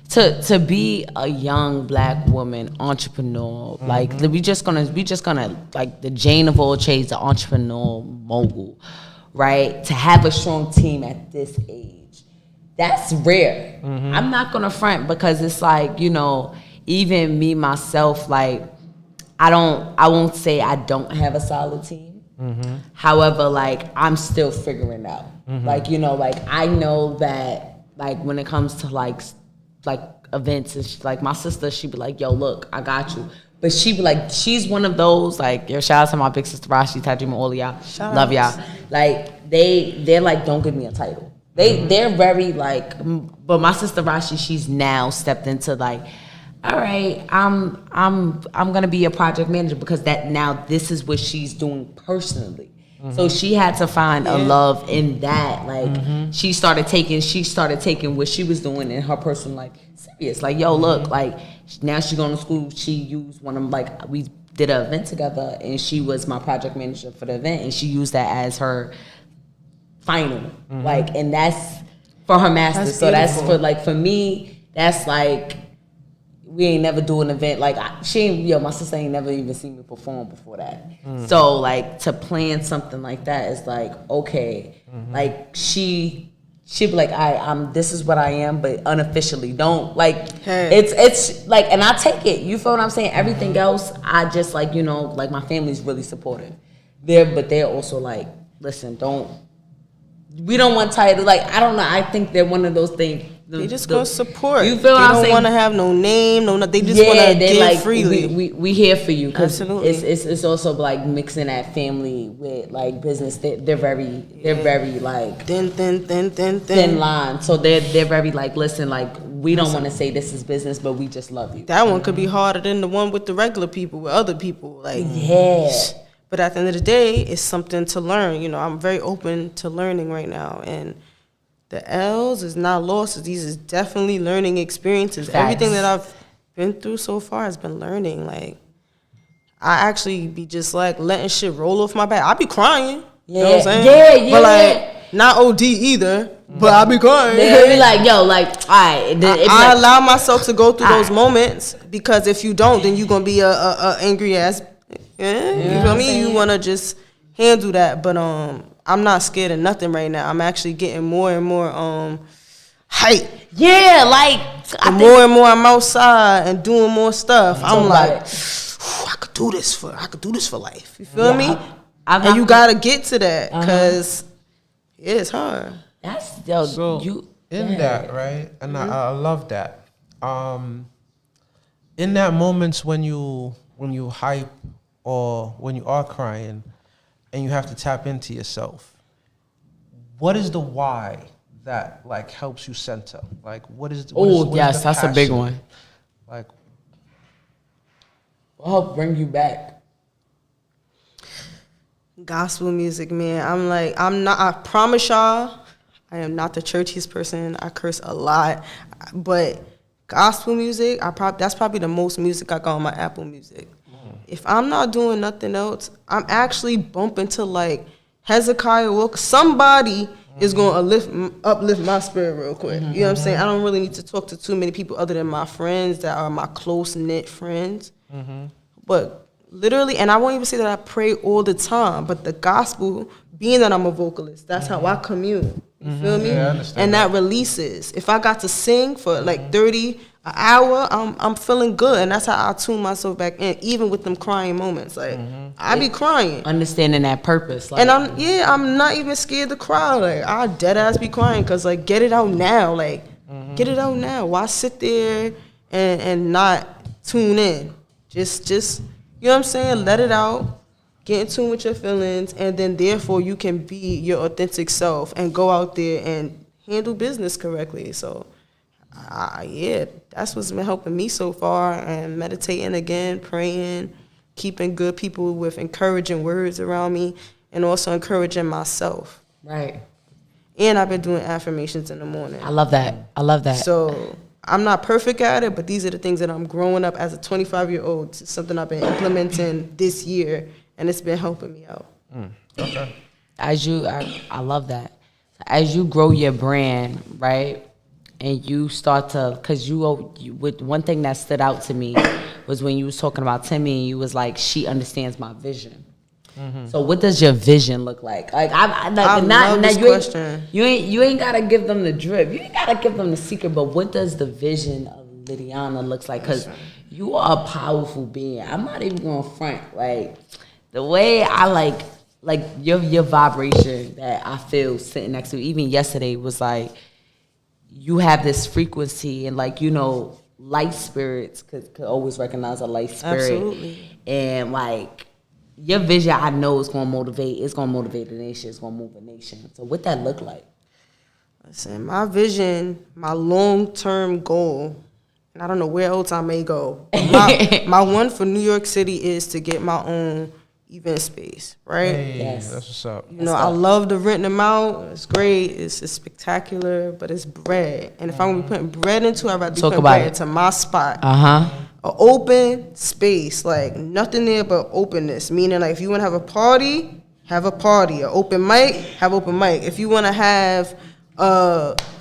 to be a young black woman entrepreneur, like we just gonna like the Jane of all trades, the entrepreneur mogul, right? To have a strong team at this age, that's rare. I'm not gonna front, because it's like, you know, even me myself, like I won't say I don't have a solid team. However, like I'm still figuring out. Like, you know, like I know that, like when it comes to like events, and like my sister, she'd be like, yo, look, I got you. But she'd be like, she's one of those, like, yo, shout out to my big sister Rashi, Tajima, all of y'all. Love y'all. Like they're like, don't give me a title. They're very like, but my sister Rashi, she's now stepped into like, all right, I'm gonna be a project manager, because that now this is what she's doing personally. So she had to find a love in that. Like she started taking what she was doing in her personal life serious. Like, yo, look, like now she's going to school. She used one of them, like we did an event together, and she was my project manager for the event, and she used that as her final. Like, and that's for her master's. So that's for me, that's like, we ain't never do an event like my sister ain't never even seen me perform before that. So like to plan something like that is like, okay, like she be like, I'm this is what I am, but unofficially don't like it's like, and I take it, you feel what I'm saying? Everything else, I just like, you know, like my family's really supportive. They're also like, listen, we don't want title. Like, I don't know, I think they're one of those things. They just gonna support. You feel what I'm saying? They don't want to have no name, no. They just want to give like, freely. We here for you, because absolutely. It's also like mixing that family with like business. They're very like thin line. So they're very like, listen, like we don't want to say this is business, but we just love you. That one could be harder than the one with the regular people, with other people. Like But at the end of the day, it's something to learn. You know, I'm very open to learning right now, and the L's is not losses. These is definitely learning experiences. Facts. Everything that I've been through so far has been learning. Like, I actually be just like letting shit roll off my back. I be crying. You know what I'm saying? But like, not OD either. But I be crying. They be like, yo, like, all right. I allow myself to go through those moments, because if you don't, then you're gonna be a angry ass. You feel me? You wanna just handle that, but I'm not scared of nothing right now. I'm actually getting more and more hype. Yeah, like the more and more I'm outside and doing more stuff, I'm like, I could do this for life. You feel me? And you gotta get to that, because it's hard. That's that, right? And I love that. In that moments when you hype, or when you are crying, and you have to tap into yourself, what is the why that like helps you center? Like, what is yes, that's passion? A big one. Like, what help bring you back? Gospel music, man. I promise y'all, I am not the churchiest person. I curse a lot. But gospel music, that's probably the most music I got on my Apple Music. If I'm not doing nothing else, I'm actually bumping to like Hezekiah Walker. Somebody is going to uplift my spirit real quick. You know what I'm saying? I don't really need to talk to too many people other than my friends that are my close-knit friends. But literally, and I won't even say that I pray all the time, but the gospel, being that I'm a vocalist, that's how I commune. You feel me? Yeah, I understand and that releases. If I got to sing for like 30 an hour, I'm feeling good, and that's how I tune myself back in, even with them crying moments. Like I be crying, understanding that purpose. Like, and I'm not even scared to cry. Like I dead ass be crying because like get it out now. Like get it out now. Why sit there and not tune in? Just you know what I'm saying? Let it out. Get in tune with your feelings, and then therefore you can be your authentic self and go out there and handle business correctly. So, yeah, that's what's been helping me so far. And meditating again, praying, keeping good people with encouraging words around me, and also encouraging myself. right. And I've been doing affirmations in the morning. I love that. So I'm not perfect at it, but these are the things that I'm growing up as a 25-year-old. It's something I've been implementing this year, and it's been helping me out. Okay. I love that. As you grow your brand, right, and you start to, because with one thing that stood out to me was when you was talking about Timmy, and you was like, she understands my vision. So what does your vision look like? Like I love this question. You ain't gotta give them the drip. You ain't gotta give them the secret. But what does the vision of Lydiannnna looks like? Because you are a powerful being. I'm not even gonna front. Like the way I like your vibration that I feel sitting next to you. Even yesterday was like you have this frequency, and like light spirits could always recognize a light spirit. Absolutely. And like. Your vision, I know, is going to motivate. It's going to motivate the nation. It's going to move a nation. So what that look like? Listen, my vision, my long-term goal, and I don't know where else I may go. My one for New York City is to get my own event space, right? Hey, Yes. that's what's up. I love to rent them out. It's great. It's spectacular, but it's bread. And if I'm going to be putting bread into it, I'd rather be putting bread into my spot. An open space, like nothing there but openness. Meaning, like if you want to have a party, have a party. An open mic, have open mic. If you want to have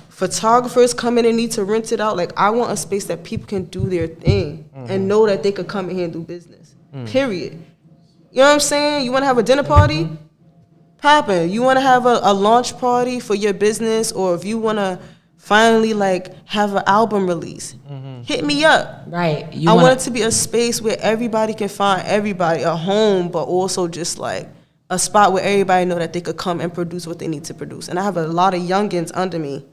photographers come in and need to rent it out, like I want a space that people can do their thing and know that they could come in here and do business. Period. You know what I'm saying? You want to have a dinner party? Poppin'. You want to have a launch party for your business, or if you want to finally like have an album release, hit me up. Right. I want it to be a space where everybody can find everybody, a home, but also just like a spot where everybody know that they could come and produce what they need to produce. And I have a lot of youngins under me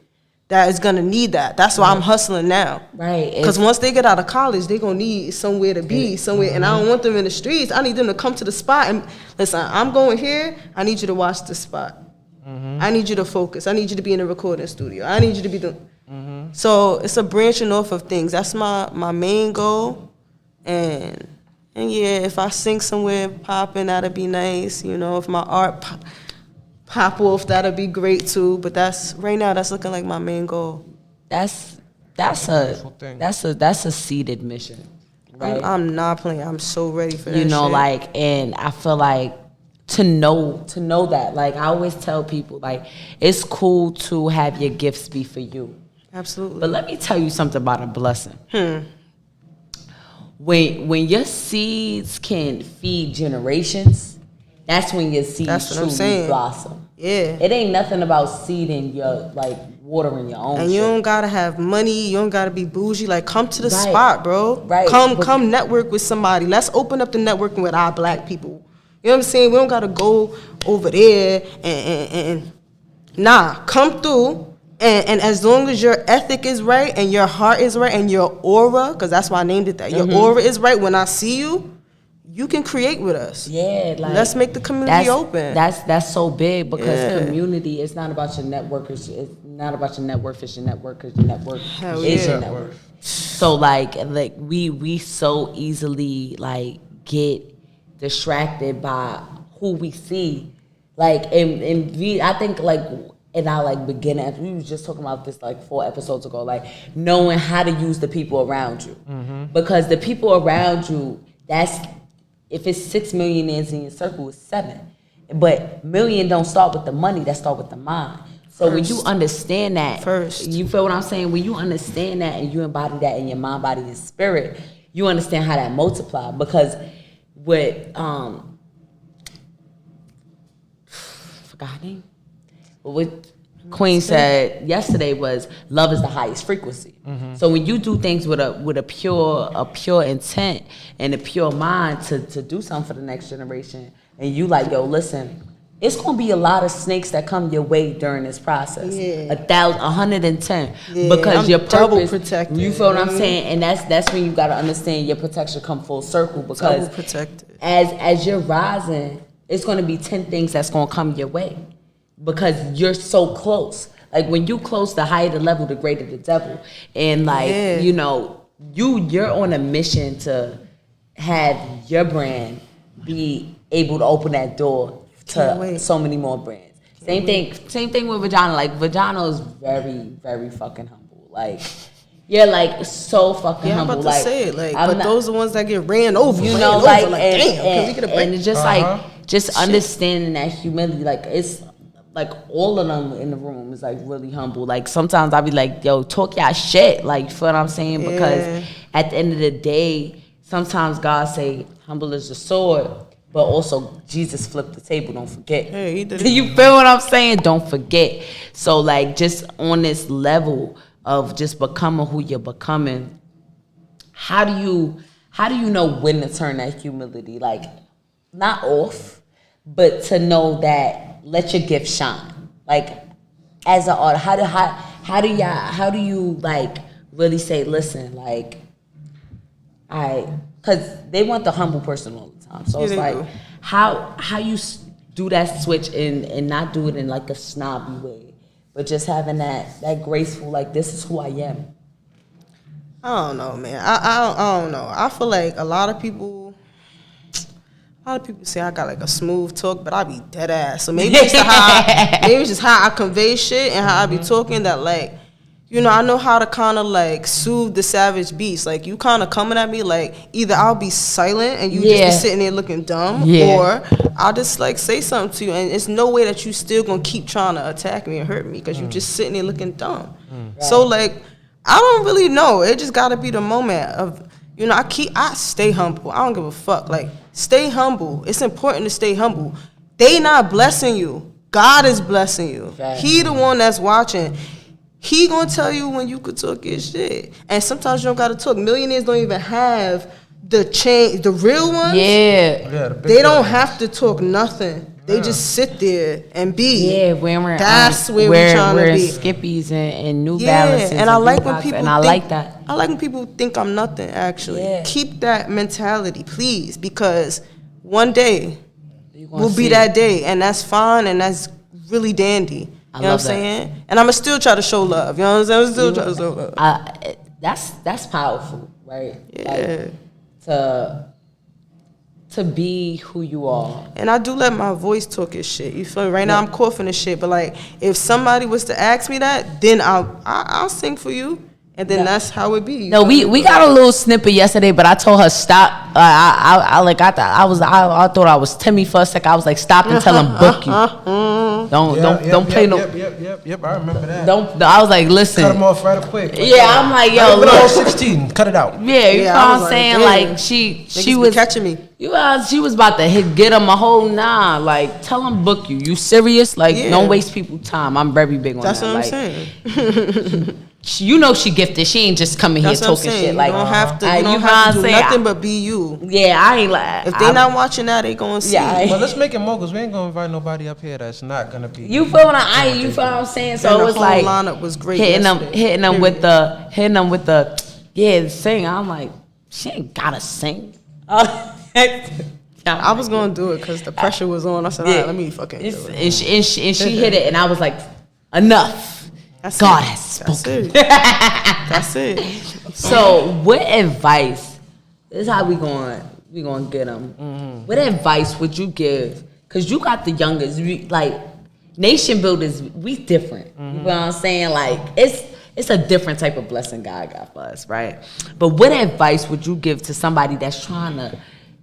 that is gonna need that. That's why I'm hustling now. Right. Because once they get out of college, they're gonna need somewhere to be, somewhere. And I don't want them in the streets. I need them to come to the spot and listen, I'm going here, I need you to watch the spot. I need you to focus. I need you to be in a recording studio. I need you to be doing. So it's a branching off of things. That's my main goal. And yeah, if I sing somewhere popping, that'd be nice. If my art pop off, that'd be great too. But right now that's looking like my main goal. That's a seated mission. Right? I'm not playing. I'm so ready for that. Shit. And I feel like to know that, like I always tell people, like it's cool to have your gifts be for you. Absolutely. But let me tell you something about a blessing. When your seeds can feed generations, that's when your seeds truly blossom. Yeah. It ain't nothing about seeding watering your own. And you don't gotta have money. You don't gotta be bougie. Like come to the spot, bro. Right. Come network with somebody. Let's open up the networking with our black people. You know what I'm saying? We don't gotta go over there and come through. And as long as your ethic is right and your heart is right and your aura, because that's why I named it that. Your aura is right. When I see you, you can create with us. Yeah, like let's make the community open. That's so big because community is not about your networkers. It's not about your network. It's your network because your network is your network. So like we so easily like get distracted by who we see. Like, and I think, like, in our, like, beginning, we was just talking about this, like, 4 episodes ago, like, knowing how to use the people around you. Because the people around you, if it's 6 millionaires in your circle, it's 7. But million don't start with the money, that start with the mind. So when you understand that, you feel what I'm saying? When you understand that and you embody that in your mind, body, and spirit, you understand how that multiply. Because with forgot her name. What Queen said yesterday was love is the highest frequency. So when you do things with a pure intent and a pure mind to do something for the next generation, and you like, yo, listen, it's gonna be a lot of snakes that come your way during this process. 110. Because your purpose, protected. You feel what I'm saying? And that's when you gotta understand your protection come full circle. Because as you're rising, it's gonna be 10 things that's gonna come your way. Because you're so close. Like when you close, the higher the level, the greater the devil. And like, you know, you're on a mission to have your brand be able to open that door to so many more brands. Same thing with Vagina. Like Vagina is very, very fucking humble. Like, yeah, like so fucking humble. I'm about to like, say it. Like, but those are the ones that get ran over. You know, like, damn. And it's just like, just understanding that humility. Like, it's like all of them in the room is like really humble. Like sometimes I'll be like, yo, talk y'all shit. Like, you feel what I'm saying? Because at the end of the day, sometimes God say, humble as the sword. But also, Jesus flipped the table, don't forget. Hey, he did. You feel what I'm saying? Don't forget. So, like, just on this level of just becoming who you're becoming, how do you know when to turn that humility? Like, not off, but to know that let your gift shine. Like, as an artist, how do you, like, really say, listen, like, because they want the humble person all the time. So it's like, how you do that switch and not do it in like a snobby way, but just having that graceful, like, this is who I am. I don't know, man. I don't know. I feel like a lot of people say I got like a smooth talk, but I be dead ass. So maybe it's just how I convey shit and how I be talking that, like, you know, I know how to kind of like soothe the savage beast. Like, you kind of coming at me, like, either I'll be silent and you just be sitting there looking dumb, or I'll just like say something to you, and it's no way that you still gonna keep trying to attack me and hurt me because you just sitting there looking dumb. Right. So like, I don't really know. It just gotta be the moment of, you know, I stay humble. I don't give a fuck. Like, stay humble. It's important to stay humble. They not blessing you. God is blessing you. Right. He the one that's watching. He gonna tell you when you could talk your shit. And sometimes you don't gotta talk. Millionaires don't even have the change. The real ones, they don't have to talk nothing. They just sit there and be. Yeah, that's where we're trying to be. Skippies and New Balances. And I like when people like that. I like when people think I'm nothing, actually. Keep that mentality, please, because one day will be that day, and that's fine, and that's really dandy. You know what I'm saying? And I'm going to still try to show love. You know what I'm saying? I'm still trying to show love. That's powerful, right? Yeah. Like, to be who you are. And I do let my voice talk his shit. You feel me? Right now I'm coughing and shit. But, like, if somebody was to ask me that, then I'll sing for you. And then that's how it be. No, we got a little snippet yesterday, but I told her stop. I thought I was Timmy for a second. I was like, stop and tell him book you. Don't play no. Yep. I remember that. I was like, listen. Cut him off right quick. I'm like, yo, look. 16. Cut it out. Yeah, you know what I'm saying? Like, she was catching me. She was about to get him a whole like, tell him book you. You serious? Like, don't waste people's time. I'm very big on that. That's what I'm saying. You know she gifted. She ain't just coming here talking shit. Like, you don't have to. You don't have to do nothing but be you. Yeah, I ain't like. If they not watching that, they gonna see. Well, let's make it moguls. We ain't gonna invite nobody up here that's not gonna be. You feel what I'm saying? So it was like lineup was great. Hitting them with the sing. I'm like, she ain't gotta sing. I was gonna do it because the pressure was on. I said, all right, let me fucking do it. And she hit it, and I was like, enough. God has spoken. That's it. So, what advice? This is how we going get them. What advice would you give? Because you got the youngest, like, nation builders, we different. You know what I'm saying? Like, it's a different type of blessing God got for us, right? But what advice would you give to somebody that's trying to,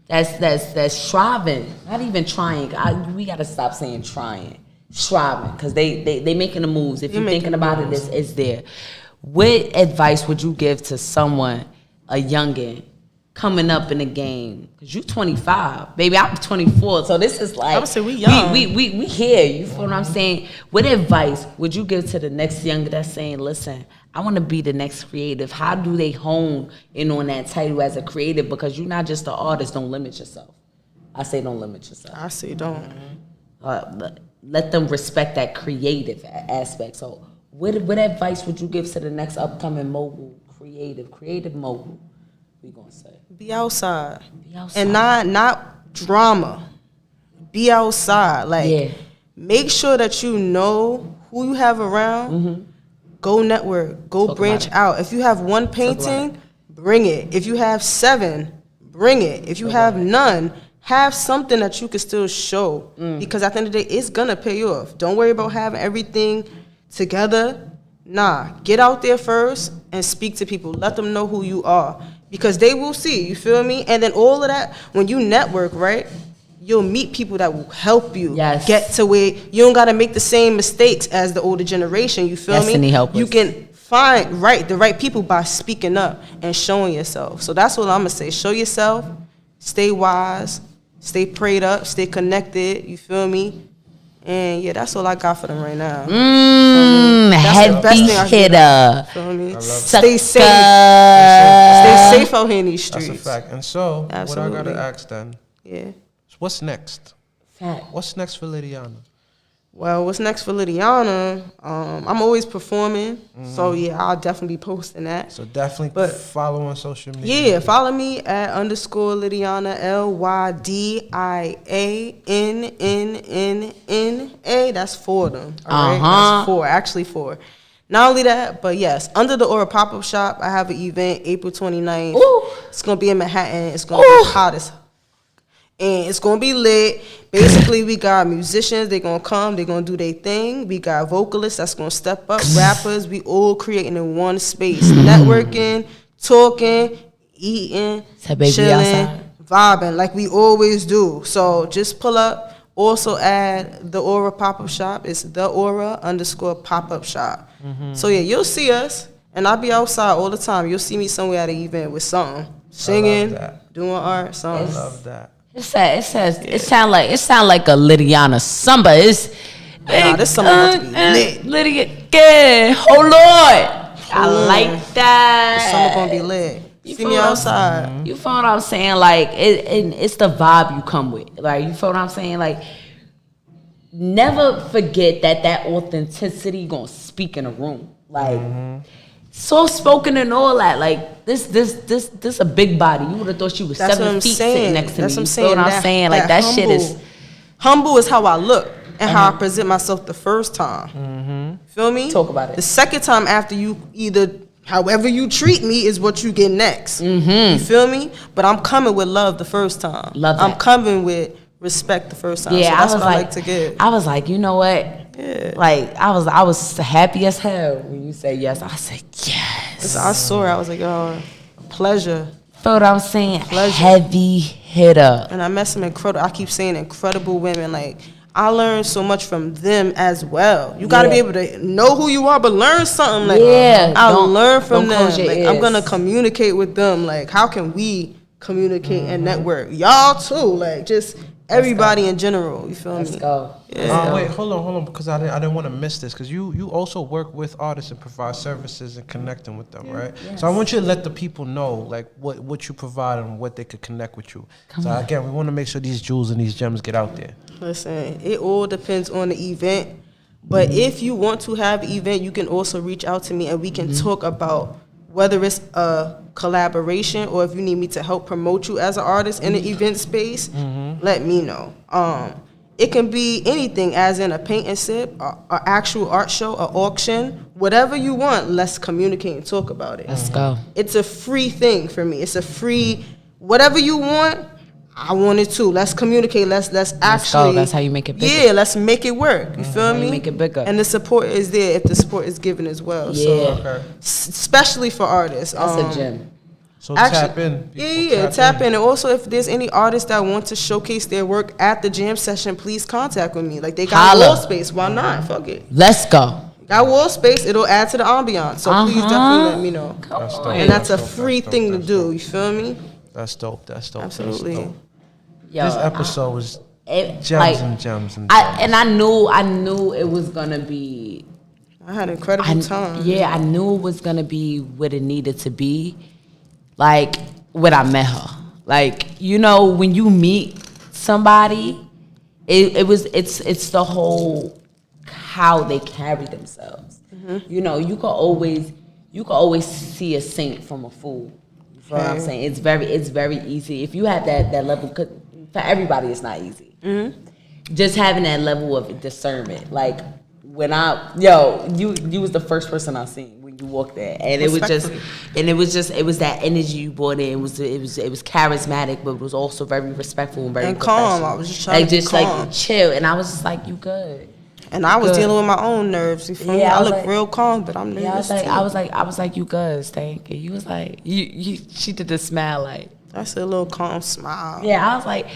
that's striving, not even trying. We got to stop saying trying. Striving, because they making the moves. If you're thinking about it, it's there. What advice would you give to someone, a youngin, coming up in the game? Because you 25, baby, I'm 24, so this is like, I would say we young. We here, you feel what I'm saying? What advice would you give to the next younger that's saying, listen, I want to be the next creative? How do they hone in on that title as a creative? Because you're not just an artist, don't limit yourself. I say don't limit yourself. I say don't. Let them respect that creative aspect. So what advice would you give to the next upcoming mogul, creative mogul, we gonna say? Be outside. Be outside. And not drama. Be outside. Like, make sure that you know who you have around. Go network. Go branch out. If you have one painting, bring it. If you have 7, bring it. If you have none, have something that you can still show. Because at the end of the day, it's gonna pay you off. Don't worry about having everything together. Nah, get out there first and speak to people. Let them know who you are. Because they will see, you feel me? And then all of that, when you network, right, you'll meet people that will help you get to where you don't gotta make the same mistakes as the older generation, you feel me? You can find the right people by speaking up and showing yourself. So that's what I'm gonna say. Show yourself, stay wise, stay prayed up, stay connected, you feel me? And yeah, that's all I got for them right now. Heavy hitter. Feel me? Stay safe. Stay safe out here in these streets. That's a fact. And so, what I gotta ask then? Yeah. What's next? Fact. What's next for Lydiannnna? Well, what's next for Lydiannnna? I'm always performing, so yeah, I'll definitely be posting that. So definitely follow on social media. Yeah, follow me at _Lydiannnna, LYDIANNNNA. That's 4 of them. All right, that's 4, actually 4. Not only that, but yes, under the Aura pop-up shop, I have an event April 29th. Ooh. It's gonna be in Manhattan. It's gonna be hot as. And it's gonna be lit. Basically, we got musicians, they gonna come, they gonna do their thing. We got vocalists that's gonna step up, rappers, we all creating in one space. Networking, talking, eating, chilling, vibing like we always do. So just pull up. Also add the Aura pop-up shop. It's the Aura _ pop-up shop. So yeah, you'll see us. And I'll be outside all the time. You'll see me somewhere at an event with something. Singing, doing art, something. I love that. It sound like a Lydiannnna samba. This summer about to be lit. Lydia, oh Lord, I like that. The summer gonna be lit. See me outside. You feel what I'm saying? Like it's the vibe you come with. Like you feel what I'm saying? Like never forget that authenticity gonna speak in a room. Like. Soft spoken and all that, like this a big body. You would have thought she was 7 feet sitting next to me. You feel what I'm saying? Like that shit is humble is how I look and how I present myself the first time. Feel me? Talk about it. The second time after you however you treat me is what you get next. You feel me? But I'm coming with love the first time. Love that. I'm coming with respect the first time. Yeah, so that's what I like to give. I was like, you know what? Yeah. Like I was happy as hell when you said yes. I said yes. I saw her. I was like, oh, pleasure. Feel what I'm saying? Pleasure. Heavy hitter. And I met some incredible. I keep saying incredible women. Like I learned so much from them as well. You got to be able to know who you are, but learn something. Like I learn from them. Like I'm gonna communicate with them. Like how can we communicate and network? Y'all too. Like just. Everybody in general, you feel me? Let's go. Yeah. Wait, hold on, because I didn't want to miss this, because you also work with artists and provide services and connecting with them, right? Yes. So I want you to let the people know like what you provide and what they could connect with you. Again, we want to make sure these jewels and these gems get out there. Listen, it all depends on the event, but if you want to have an event, you can also reach out to me and we can talk about whether it's a collaboration or if you need me to help promote you as an artist in the event space, let me know. It can be anything, as in a paint and sip, an actual art show, an auction, whatever you want. Let's communicate and talk about it. Let's go. It's a free thing for me. It's a free, whatever you want, I want it too. Let's communicate. Let's actually. That's how you make it bigger. Yeah, let's make it work. You feel me? Make it bigger. And the support is there if the support is given as well. Yeah. So, especially for artists. That's a gem. So tap in. Yeah, tap in. And also, if there's any artists that want to showcase their work at the jam session, please contact with me. Like, they got wall space. Why not? Fuck it. Let's go. Got wall space. It'll add to the ambiance. So please definitely let me know. That's dope. And that's a free thing to do. You feel me? That's dope. That's dope. Absolutely. That's dope. Yo, This episode was gems like, and gems and gems. I knew it was gonna be. I had an incredible time. Yeah, I knew it was gonna be what it needed to be. Like when I met her, like, you know, when you meet somebody, it's the whole how they carry themselves. Mm-hmm. You know, you can always see a saint from a fool. You know what I'm saying? It's very easy if you have that level. 'Cause for everybody, it's not easy. Mm-hmm. Just having that level of discernment, like when you was the first person I seen when you walked there, and it was that energy you brought in. It was charismatic, but it was also very respectful and very calm. I was just trying to be calm. Like chill, and I was just like, you good. And I was dealing with my own nerves. You feel me? I look real calm, but I'm nervous. I was like, you good, Stank. And you was like, she did the smile like. I said a little calm smile. Yeah, I was like,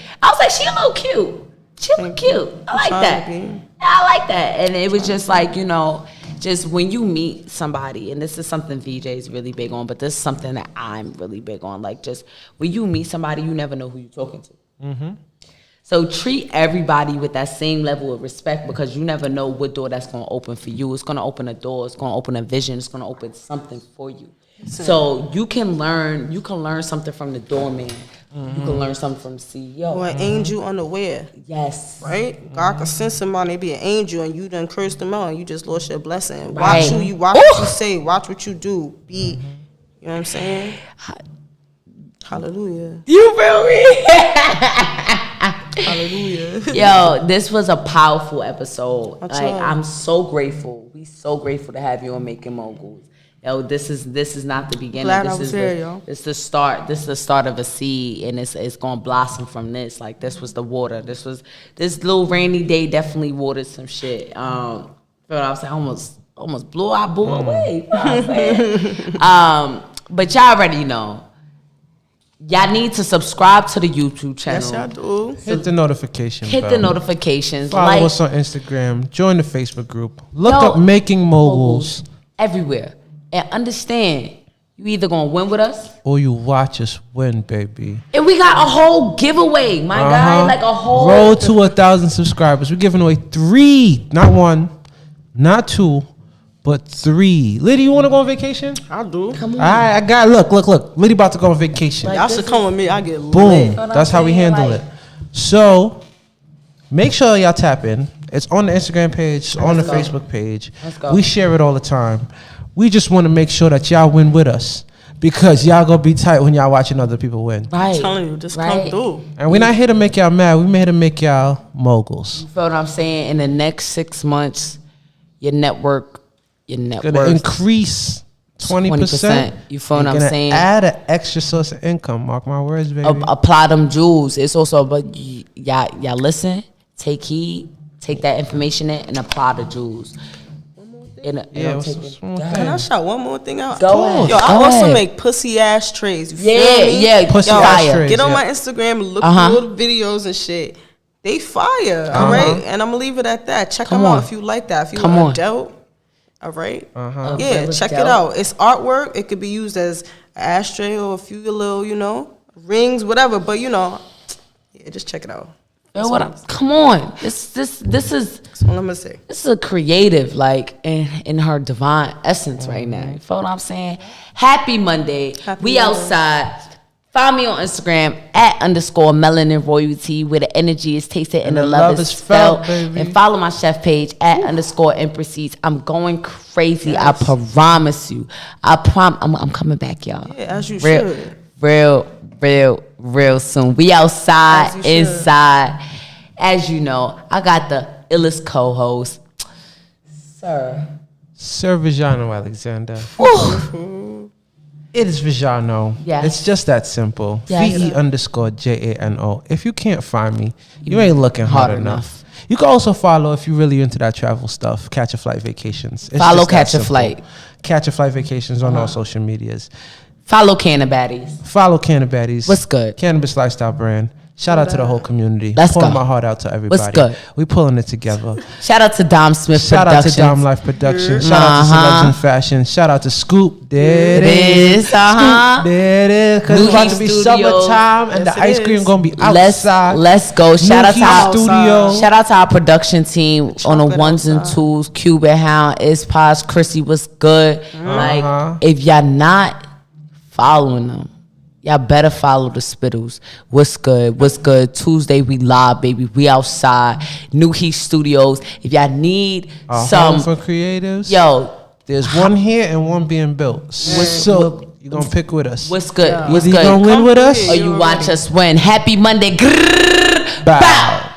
she a little cute. She look cute. I like that. Yeah, I like that. And it was just like, you know, just when you meet somebody, and this is something VJ is really big on, but this is something that I'm really big on. Like, just when you meet somebody, you never know who you're talking to. Mm-hmm. So treat everybody with that same level of respect, because you never know what door that's going to open for you. It's going to open a door. It's going to open a vision. It's going to open something for you. So you can learn something from the doorman. Mm-hmm. You can learn something from the CEO. Or an angel unaware. Yes. Right? Mm-hmm. God can send somebody to be an angel and you done cursed them out and you just lost your blessing. Right. Watch what you say, watch what you do. You know what I'm saying? Hallelujah. You feel me? Hallelujah. Yo, this was a powerful episode. I'm so grateful. We so grateful to have you on Making Moguls. Yo, this is not the beginning. Glad this I was is here, yo. It's the start. This is the start of a seed, and it's gonna blossom from this. Like, this was the water. This little rainy day definitely watered some shit. But I was saying, almost blew our boo away. You know what I'm saying? But y'all already know. Y'all need to subscribe to the YouTube channel. Yes, y'all do. Hit the notification bell. Hit the notifications. Follow us on Instagram. Join the Facebook group. Look up Making Moguls everywhere. And understand, you either gonna win with us, or you watch us win, baby. And we got a whole giveaway, my guy. Like a whole roll to 1,000 subscribers. We're giving away 3, not 1, not 2, but 3. Liddy, you want to go on vacation? I do. Come on. I got look. Liddy about to go on vacation. Like, y'all should come with me. I get boom. lit. That's how we handle it. So make sure y'all tap in. It's on the Instagram page, on the Facebook page. Let's go. We share it all the time. We just want to make sure that y'all win with us, because y'all gonna be tight when y'all watching other people win. Right. I'm telling you, just come through. And we're not here to make y'all mad. We here to make y'all moguls. You feel what I'm saying? In the next 6 months, your network gonna increase 20%. You feel what I'm saying? Add an extra source of income. Mark my words, baby. Apply them jewels. It's also about y'all listen, take heed, take that information in, and apply the jewels. Can I shout one more thing out? Go ahead. Yo, I also make pussy ass trays. You feel me? Yeah, pussy ass trays. Get on my Instagram and look at little videos and shit. They fire, all right? And I'm gonna leave it at that. Check them out if you like that. If you want dope, all right? Yeah, check it out. It's artwork. It could be used as an ashtray or a few little, rings, whatever. But yeah, just check it out. Come on, this is. That's all I'm gonna say. This is a creative, like in her divine essence right now. You feel what I'm saying? Happy Monday. We outside. Find me on Instagram @_melanin royalty, where the energy is tasted and the love is felt. And follow my chef page @_empresses. I'm going crazy. Yes. I promise you. I'm coming back, y'all. Yeah, as you should. Real soon. We outside, inside. As you know, I got the illest co-host, Sir Vijano Alexander. It is Vijano. Yes. It's just that simple. Yes. VE_JANO. If you can't find me, you ain't looking hard enough. You can also follow if you're really into that travel stuff. Catch a Flight Vacations. It's Follow just that Catch a simple. Flight. Catch a Flight Vacations on all social medias. Follow Cannabaddies. Follow Cannabaddies. What's good? Cannabis lifestyle brand. Shout out to the whole community. Let's Pouring go. my heart out to everybody. What's good? We pulling it together. Shout out to Dom Smith Shout out Productions. to Dom Life Productions. Shout out to Celebs in Fashion. Shout out to Scoop. There it is. Scoop. There it is. Because it's about to be summertime and the ice cream going to be outside. Let's go. Shout out to our studio. Shout out to our production team on the ones and twos. Cuban Hound, Ispos, Chrissy, what's good? Like, if y'all not following them, y'all better follow the Spittles. What's good? What's good? Tuesday we live, baby. We outside. New Heat Studios. If y'all need some home for creatives. Yo, there's one here and one being built. So you're gonna pick with us. What's good? Yeah. What's Either you good? gonna win with us Or you watch us win. Happy Monday. Grrr, Bow. bow.